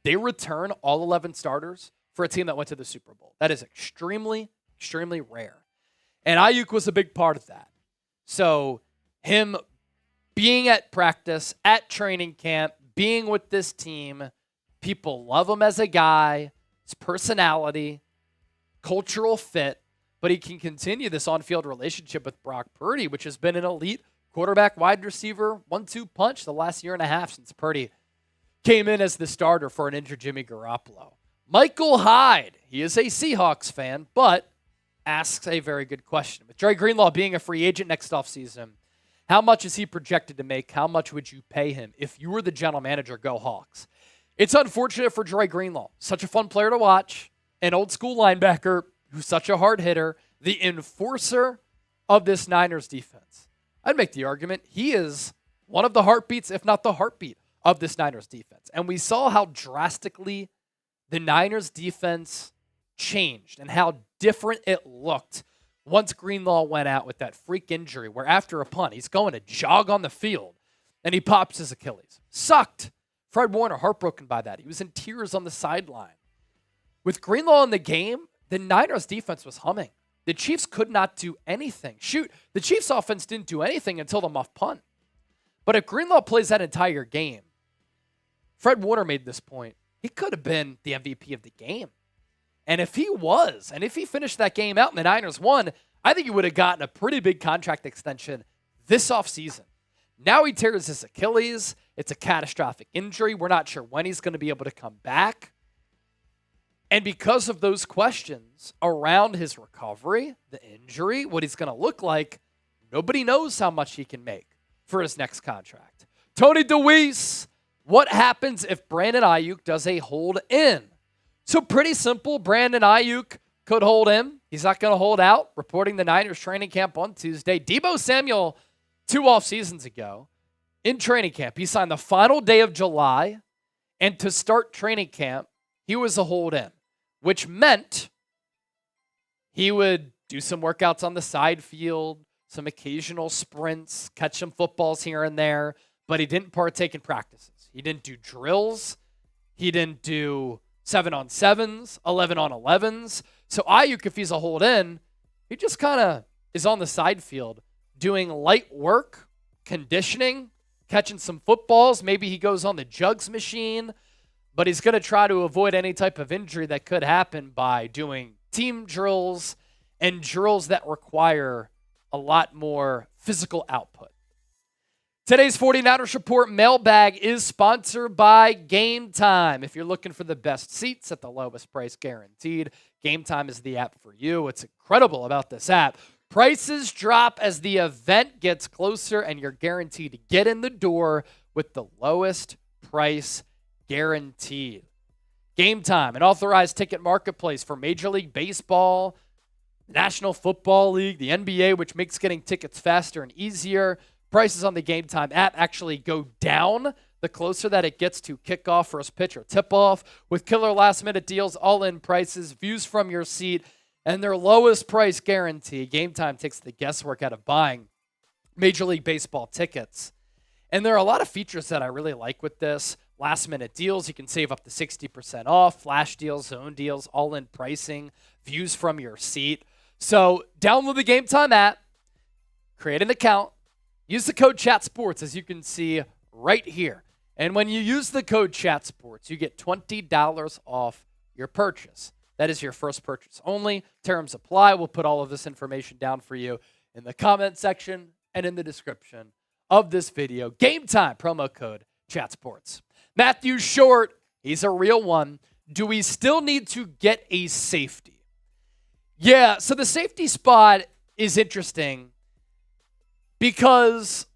They return all 11 starters for a team that went to the Super Bowl. That is extremely, extremely rare. And Aiyuk was a big part of that. So him being at practice, at training camp, being with this team, people love him as a guy, his personality, cultural fit, but he can continue this on-field relationship with Brock Purdy, which has been an elite quarterback, wide receiver, 1-2 punch the last year and a half since Purdy came in as the starter for an injured Jimmy Garoppolo. Michael Hyde, he is a Seahawks fan, but asks a very good question. With Dre Greenlaw being a free agent next offseason, how much is he projected to make? How much would you pay him if you were the general manager? Go Hawks. It's unfortunate for Dre Greenlaw. Such a fun player to watch, an old school linebacker who's such a hard hitter, the enforcer of this Niners defense. I'd make the argument he is one of the heartbeats, if not the heartbeat, of this Niners defense. And we saw how drastically the Niners defense changed and how different it looked once Greenlaw went out with that freak injury where after a punt, he's going to jog on the field and he pops his Achilles. Sucked. Fred Warner, heartbroken by that. He was in tears on the sideline. With Greenlaw in the game, the Niners defense was humming. The Chiefs could not do anything. Shoot, the Chiefs offense didn't do anything until the muff punt. But if Greenlaw plays that entire game, Fred Warner made this point, he could have been the MVP of the game. And if he was, and if he finished that game out and the Niners won, I think he would have gotten a pretty big contract extension this offseason. Now he tears his Achilles. It's a catastrophic injury. We're not sure when he's going to be able to come back. And because of those questions around his recovery, the injury, what he's going to look like, nobody knows how much he can make for his next contract. Tony DeWeese, what happens if Brandon Aiyuk does a hold in? So pretty simple. Brandon Aiyuk could hold in. He's not going to hold out. Reporting the Niners training camp on Tuesday. Deebo Samuel, 2 off seasons ago, in training camp, he signed the final day of July. And to start training camp, he was a hold in, which meant he would do some workouts on the side field, some occasional sprints, catch some footballs here and there, but he didn't partake in practices. He didn't do drills. He didn't do 7-on-7s, 11-on-11s. So Aiyuk, if he's a hold in, he just kind of is on the side field doing light work, conditioning, catching some footballs. Maybe he goes on the jugs machine, but he's going to try to avoid any type of injury that could happen by doing team drills and drills that require a lot more physical output. Today's 49ers Report Mailbag is sponsored by Game Time. If you're looking for the best seats at the lowest price guaranteed, Game Time is the app for you. What's incredible about this app, prices drop as the event gets closer, and you're guaranteed to get in the door with the lowest price guaranteed. Game Time, an authorized ticket marketplace for Major League Baseball, National Football League, the NBA, which makes getting tickets faster and easier. Prices on the Game Time app actually go down the closer that it gets to kickoff, first pitch, or tip-off, with killer last-minute deals, all-in prices, views from your seat, and their lowest price guarantee. Game Time takes the guesswork out of buying Major League Baseball tickets. And there are a lot of features that I really like with this. Last-minute deals, you can save up to 60% off. Flash deals, zone deals, all-in pricing, views from your seat. So download the Game Time app, create an account, use the code CHATSPORTS, as you can see right here. And when you use the code CHATSPORTS, you get $20 off your purchase. That is your first purchase only. Terms apply. We'll put all of this information down for you in the comment section and in the description of this video. Game Time, promo code CHATSPORTS. Matthew Short, he's a real one. Do we still need to get a safety? Yeah, so the safety spot is interesting because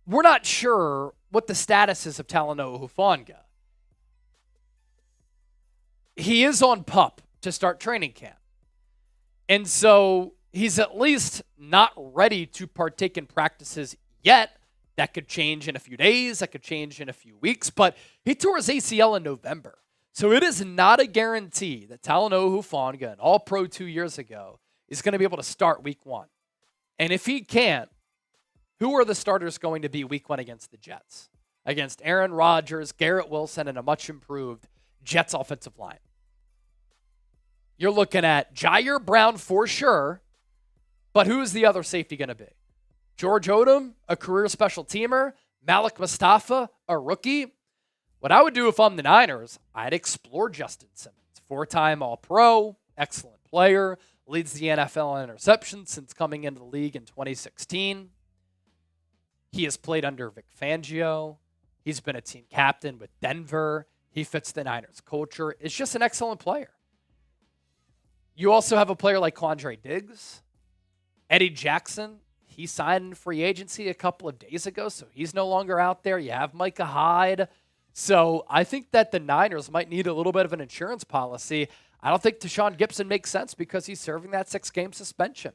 we're not sure what the status is of Talanoa Hufanga. He is on PUP to start training camp. And so he's at least not ready to partake in practices yet. That could change in a few days. That could change in a few weeks. But he tore his ACL in November. So it is not a guarantee that Talanoa Hufanga, an All-Pro 2 years ago, is going to be able to start Week 1. And if he can't, who are the starters going to be Week 1 against the Jets? Against Aaron Rodgers, Garrett Wilson, and a much-improved Jets offensive line. You're looking at Jair Brown for sure, but who is the other safety going to be? George Odom, a career special teamer, Malik Mustafa, a rookie. What I would do if I'm the Niners, I'd explore Justin Simmons. 4-time All-Pro, excellent player, leads the NFL in interceptions since coming into the league in 2016. He has played under Vic Fangio. He's been a team captain with Denver. He fits the Niners culture. It's just an excellent player. You also have a player like Quandre Diggs. Eddie Jackson, he signed in free agency a couple of days ago, so he's no longer out there. You have Micah Hyde. So I think that the Niners might need a little bit of an insurance policy. I don't think Deshaun Gibson makes sense because he's serving that 6-game suspension.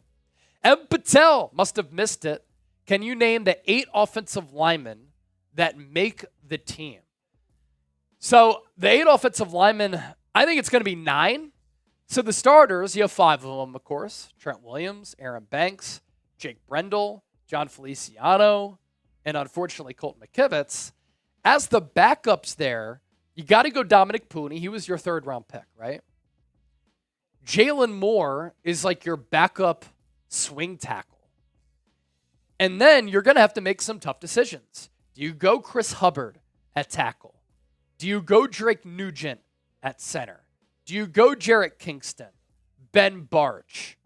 M. Patel must have missed it. Can you name the 8 offensive linemen that make the team? So the 8 offensive linemen, I think it's going to be 9. So the starters, you have 5 of them, of course. Trent Williams, Aaron Banks, Jake Brendel, John Feliciano, and unfortunately Colton McKivitz. As the backups there, you got to go Dominic Pooney. He was your 3rd-round pick, right? Jalen Moore is like your backup swing tackle. And then you're going to have to make some tough decisions. Do you go Chris Hubbard at tackle? Do you go Drake Nugent at center? Do you go Jarrett Kingston, Ben Barch,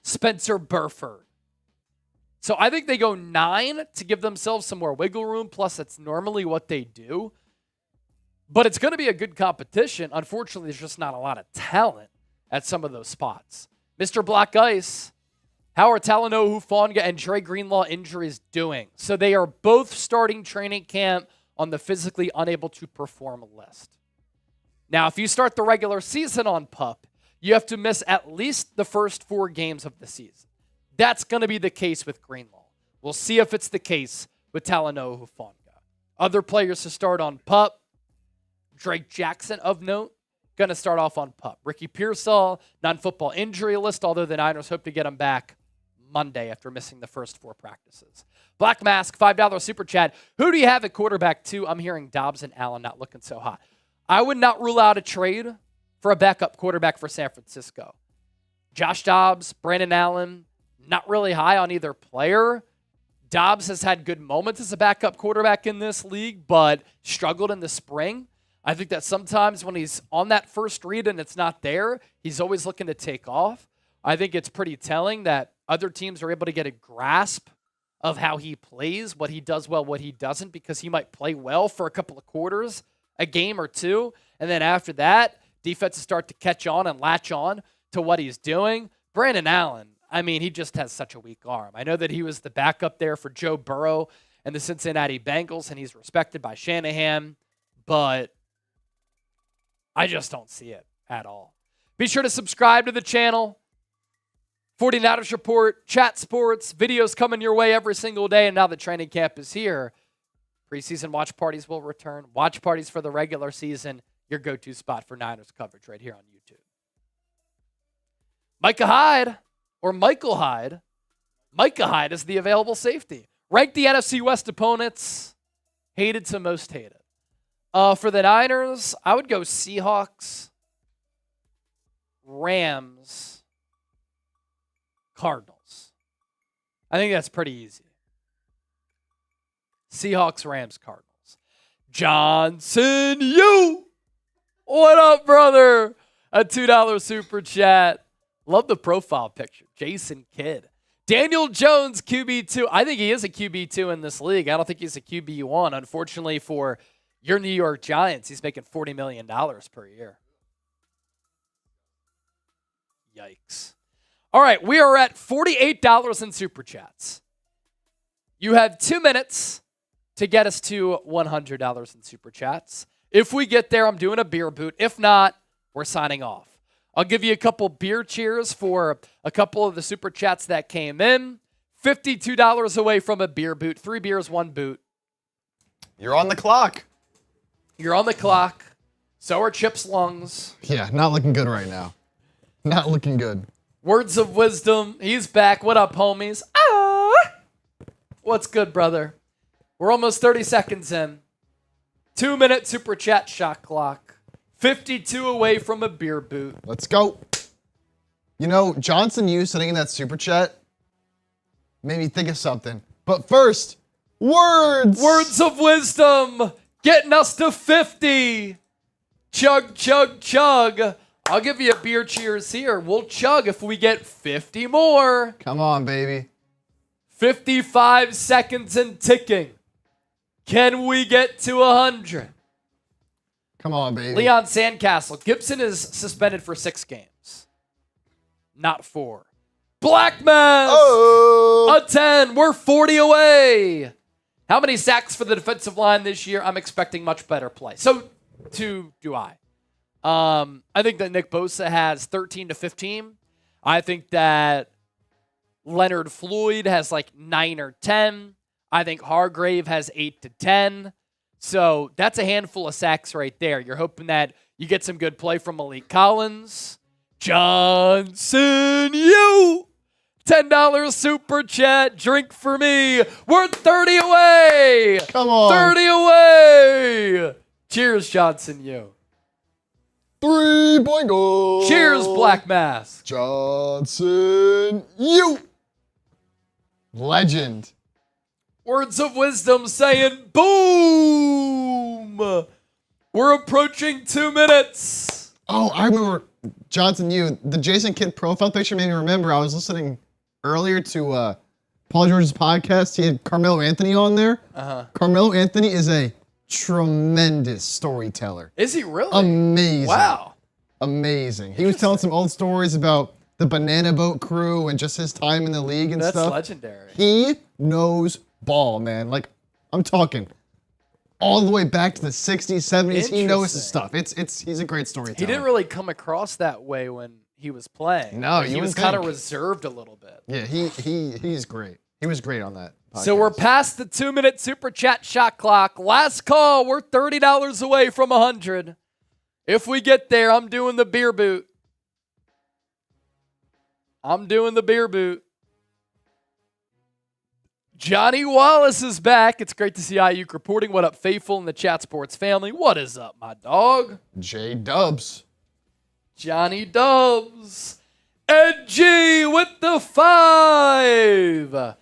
Spencer Burford? So I think they go 9 to give themselves some more wiggle room, plus that's normally what they do. But it's going to be a good competition. Unfortunately, there's just not a lot of talent at some of those spots. Mr. Black Ice, how are Talanoa Hufanga and Dre Greenlaw injuries doing? So they are both starting training camp on the physically unable to perform list. Now, if you start the regular season on PUP, you have to miss at least the first 4 games of the season. That's going to be the case with Greenlaw. We'll see if it's the case with Talanoa Hufanga. Other players to start on PUP, Drake Jackson, of note, going to start off on PUP. Ricky Pearsall, non-football injury list, although the Niners hope to get him back Monday after missing the first 4 practices. Black Mask, $5 super chat. Who do you have at quarterback 2? I'm hearing Dobbs and Allen not looking so hot. I would not rule out a trade for a backup quarterback for San Francisco. Josh Dobbs, Brandon Allen, not really high on either player. Dobbs has had good moments as a backup quarterback in this league, but struggled in the spring. I think that sometimes when he's on that first read and it's not there, he's always looking to take off. I think it's pretty telling that other teams are able to get a grasp of how he plays, what he does well, what he doesn't, because he might play well for a couple of quarters, a game or 2, and then after that, defenses start to catch on and latch on to what he's doing. Brandon Allen, I mean, he just has such a weak arm. I know that he was the backup there for Joe Burrow and the Cincinnati Bengals, and he's respected by Shanahan, but I just don't see it at all. Be sure to subscribe to the channel. 49ers Report, Chat Sports, videos coming your way every single day, and now that training camp is here, preseason watch parties will return. Watch parties for the regular season, your go-to spot for Niners coverage right here on YouTube. Micah Hyde, or Michael Hyde. Micah Hyde is the available safety. Rank the NFC West opponents, hated to most hated. For the Niners, I would go Seahawks, Rams, Cardinals. I think that's pretty easy. Seahawks, Rams, Cardinals. Johnson, you! What up, brother? A $2 super chat. Love the profile picture. Jason Kidd. Daniel Jones, QB2. I think he is a QB2 in this league. I don't think he's a QB1. Unfortunately for Your New York Giants, he's making $40 million per year. Yikes. All right, we are at $48 in Super Chats. You have 2 minutes to get us to $100 in Super Chats. If we get there, I'm doing a beer boot. If not, we're signing off. I'll give you a couple beer cheers for a couple of the Super Chats that came in. $52 away from a beer boot. 3 beers, 1 boot. You're on the clock. You're on the clock. So are Chip's lungs. Yeah, not looking good right now. Not looking good. Words of wisdom. He's back. What up, homies? Ah! What's good, brother? We're almost 30 seconds in. 2-minute Super Chat shot clock. 52 away from a beer boot. Let's go. You know, Johnson Yu sitting in that Super Chat made me think of something. But first, words. Words of wisdom. Getting us to 50. Chug, chug, chug. I'll give you a beer cheers here. We'll chug if we get 50 more. Come on, baby. 55 seconds and ticking. Can we get to 100? Come on, baby. Leon Sandcastle. Gibson is suspended for 6 games. Not 4. Black Mass. Oh. A 10. We're 40 away. How many sacks for the defensive line this year? I'm expecting much better play. So, do I. I think that Nick Bosa has 13 to 15. I think that Leonard Floyd has like 9 or 10. I think Hargrave has 8 to 10. So that's a handful of sacks right there. You're hoping that you get some good play from Malik Collins. Johnson, you $10 Super Chat. Drink for me. We're 30 away. Come on. 30 away. Cheers, Johnson, you. 3-point goal. Cheers, Black Mask. Johnson Yu. Legend. Words of wisdom saying boom. We're approaching 2 minutes. Oh, I remember Johnson Yu. The Jason Kidd profile picture made me remember I was listening earlier to Paul George's podcast. He had Carmelo Anthony on there. Carmelo Anthony is a tremendous storyteller. Is he really? Amazing. Wow. Amazing. He was telling some old stories about the Banana Boat crew and just his time in the league and stuff. That's legendary. He knows ball, man. Like, I'm talking all the way back to the 60s, 70s. He knows his stuff. He's a great storyteller. He didn't really come across that way when he was playing. No, he was kind of reserved a little bit. Yeah, he's great. He was great on that podcast. So we're past the 2-minute Super Chat shot clock. Last call. We're $30 away from 100. If we get there, I'm doing the beer boot. I'm doing the beer boot. Johnny Wallace is back. It's great to see Aiyuk reporting. What up, Faithful and the Chat Sports family? What is up, my dog? J Dubs. Johnny Dubs. Ed G with the 5.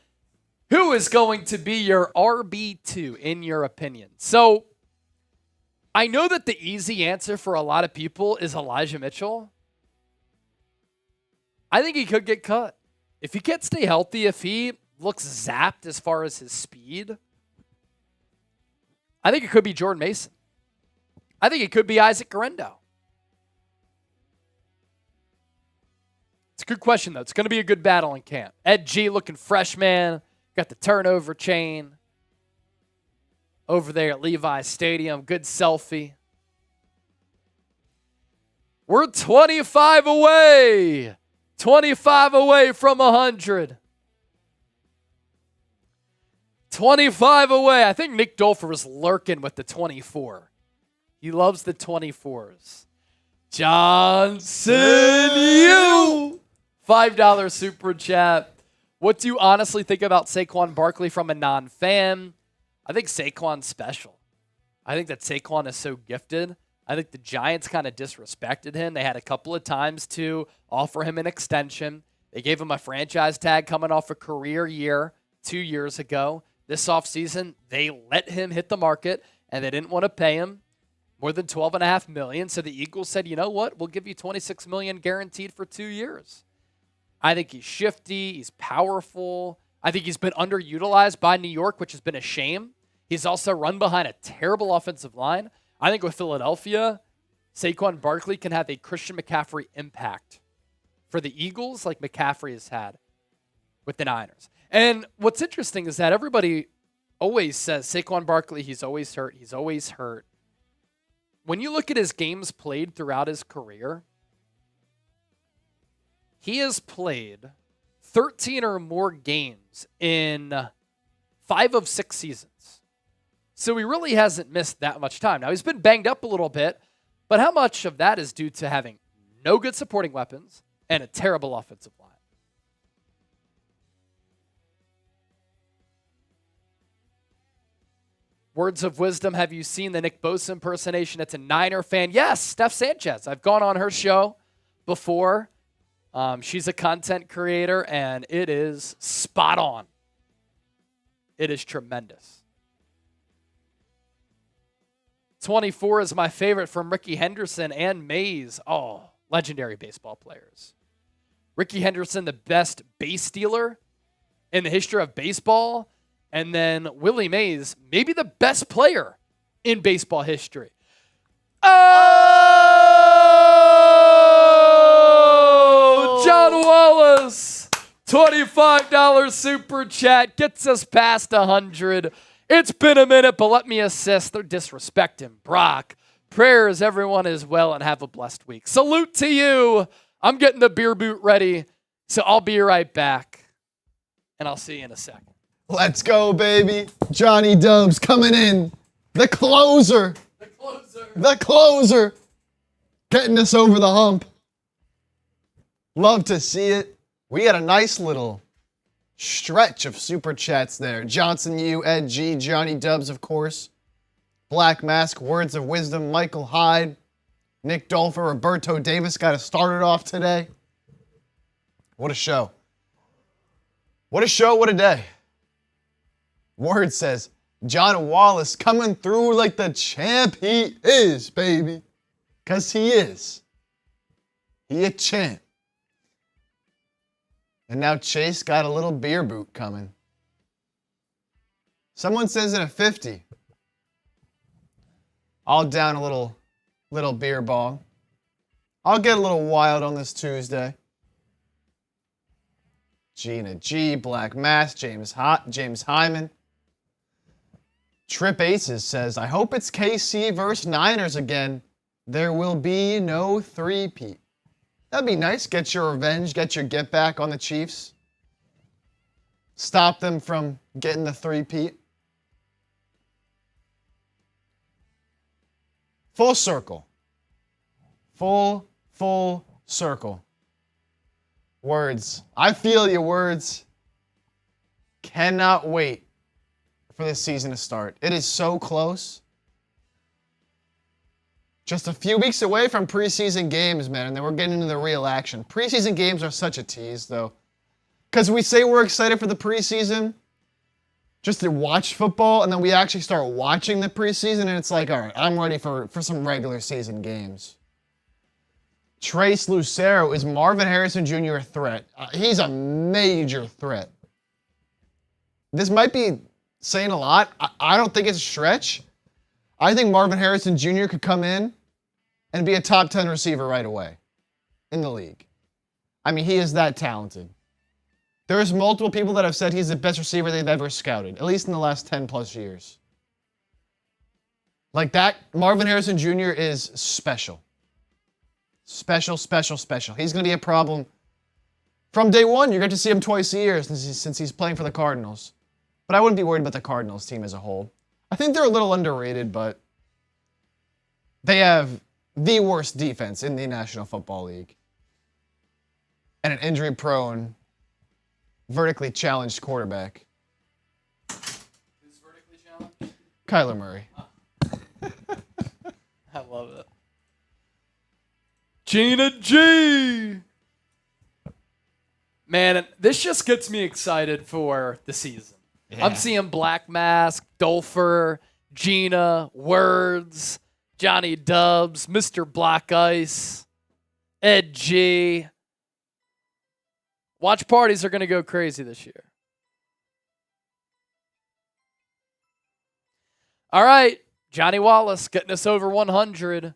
Who is going to be your RB2 in your opinion? So, I know that the easy answer for a lot of people is Elijah Mitchell. I think he could get cut. If he can't stay healthy, if he looks zapped as far as his speed, I think it could be Jordan Mason. I think it could be Isaac Garendo. It's a good question, though. It's going to be a good battle in camp. Ed G looking fresh, man. Got the turnover chain over there at Levi's Stadium. Good selfie. We're 25 away. 25 away from 100. 25 away. I think Nick Dolfer was lurking with the 24. He loves the 24s. Johnson, you. $5 Super Chat. What do you honestly think about Saquon Barkley from a non-fan? I think Saquon's special. I think that Saquon is so gifted. I think the Giants kind of disrespected him. They had a couple of times to offer him an extension. They gave him a franchise tag coming off a career year 2 years ago. This offseason, they let him hit the market, and they didn't want to pay him more than $12.5 million. So the Eagles said, you know what? We'll give you $26 million guaranteed for 2 years. I think he's shifty. He's powerful. I think he's been underutilized by New York, which has been a shame. He's also run behind a terrible offensive line. I think with Philadelphia, Saquon Barkley can have a Christian McCaffrey impact for the Eagles like McCaffrey has had with the Niners. And what's interesting is that everybody always says Saquon Barkley, he's always hurt, he's always hurt. When you look at his games played throughout his career, he has played 13 or more games in 5 of 6 seasons. So he really hasn't missed that much time. Now, he's been banged up a little bit, but how much of that is due to having no good supporting weapons and a terrible offensive line? Words of wisdom, have you seen the Nick Bosa impersonation? It's a Niner fan. Yes, Steph Sanchez. I've gone on her show before. She's a content creator, and it is spot on. It is tremendous. 24 is my favorite from Ricky Henderson and Mays. Oh, legendary baseball players. Ricky Henderson, the best base stealer in the history of baseball. And then Willie Mays, maybe the best player in baseball history. Oh! John Wallace, $25 super chat, gets us past 100. It's been a minute, but let me assist. They're disrespecting Brock. Prayers everyone is well and have a blessed week. Salute to you. I'm getting the beer boot ready, so I'll be right back, and I'll see you in a second. Let's go, baby. Johnny Dubs coming in. The closer. The closer. The closer. Getting us over the hump. Love to see it. We had a nice little stretch of super chats there. Johnson U, Ed G, Johnny Dubs, of course. Black Mask, Words of Wisdom, Michael Hyde, Nick Dolfer, Roberto Davis got us started off today. What a show. What a show, what a day. Word says, John Wallace coming through like the champ he is, baby. Because he is. He a champ. And now Chase got a little beer boot coming. Someone says in a 50. I'll down a little beer bong. I'll get a little wild on this Tuesday. Gina G, Black Mass, James Hyman. Trip Aces says, I hope it's KC versus Niners again. There will be no three-peat. That'd be nice. Get your revenge, get your get back on the Chiefs. Stop them from getting the three-peat. Full circle. Full circle. Words. I feel you, Words. Cannot wait for this season to start. It is so close. Just a few weeks away from preseason games, man, and then we're getting into the real action. Preseason games are such a tease, though. Because we say we're excited for the preseason just to watch football, and then we actually start watching the preseason, and it's like, all right, I'm ready for some regular season games. Trace Lucero, is Marvin Harrison Jr. a threat? He's a major threat. This might be saying a lot. I don't think it's a stretch. I think Marvin Harrison Jr. could come in and be a top 10 receiver right away in the league. I mean, he is that talented. There's multiple people that have said he's the best receiver they've ever scouted, at least in the last 10 plus years. Like that, Marvin Harrison Jr. is special. Special. He's going to be a problem. From day one, you're going to see him twice a year since he's playing for the Cardinals. But I wouldn't be worried about the Cardinals team as a whole. I think they're a little underrated, but they have the worst defense in the National Football League. And an injury-prone, vertically challenged quarterback. Who's vertically challenged? Kyler Murray. I love it. Gina G. Man, this just gets me excited for the season. Yeah. I'm seeing Black Mask, Dolfer, Gina, Words, Johnny Dubs, Mr. Black Ice, Ed G. Watch parties are going to go crazy this year. All right, Johnny Wallace getting us over 100.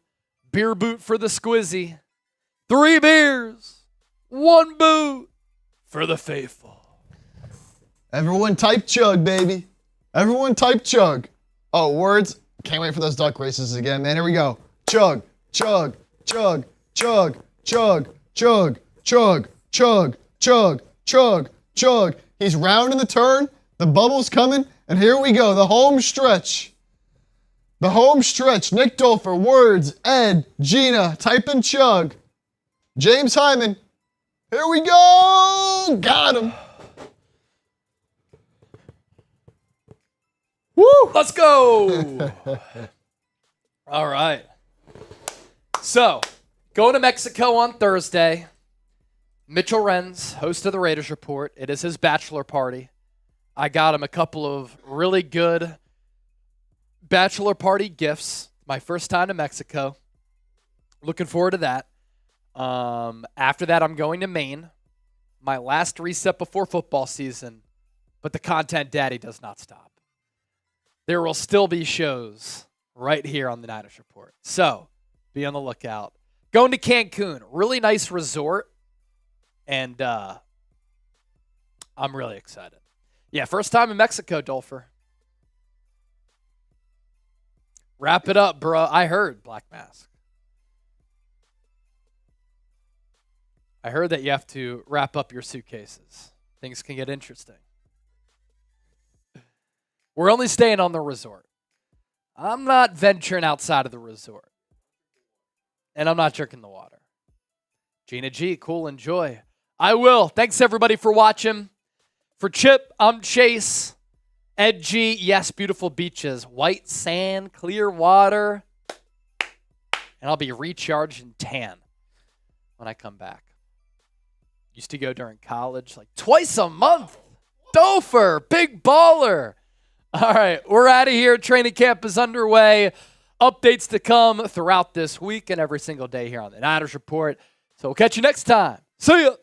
Beer boot for the squizzy. 3 beers, 1 boot for the faithful. Everyone type chug, baby. Everyone type chug. Oh, words. Can't wait for those duck races again, man. Here we go. Chug, chug, chug, chug, chug, chug, chug, chug, chug, chug, chug. He's rounding the turn. The bubble's coming. And here we go. The home stretch. The home stretch. Nick Dolfer, words, Ed, Gina, type in chug. James Hyman. Here we go. Got him. Woo! Let's go. All right. So, going to Mexico on Thursday. Mitchell Renz, host of the Raiders Report. It is his bachelor party. I got him a couple of really good bachelor party gifts. My first time to Mexico. Looking forward to that. After that, I'm going to Maine. My last reset before football season. But the content daddy does not stop. There will still be shows right here on the Niners Report. So, be on the lookout. Going to Cancun. Really nice resort. And I'm really excited. Yeah, first time in Mexico, Dolfer. Wrap it up, bro. I heard, Black Mask. I heard that you have to wrap up your suitcases. Things can get interesting. We're only staying on the resort. I'm not venturing outside of the resort. And I'm not drinking the water. Gina G, cool, enjoy. I will. Thanks, everybody, for watching. For Chip, I'm Chase. Ed G, yes, beautiful beaches. White sand, clear water. And I'll be recharged and tan when I come back. Used to go during college, like twice a month. Dofer, big baller. All right, we're out of here. Training camp is underway. Updates to come throughout this week and every single day here on the Niners Report. So we'll catch you next time. See ya.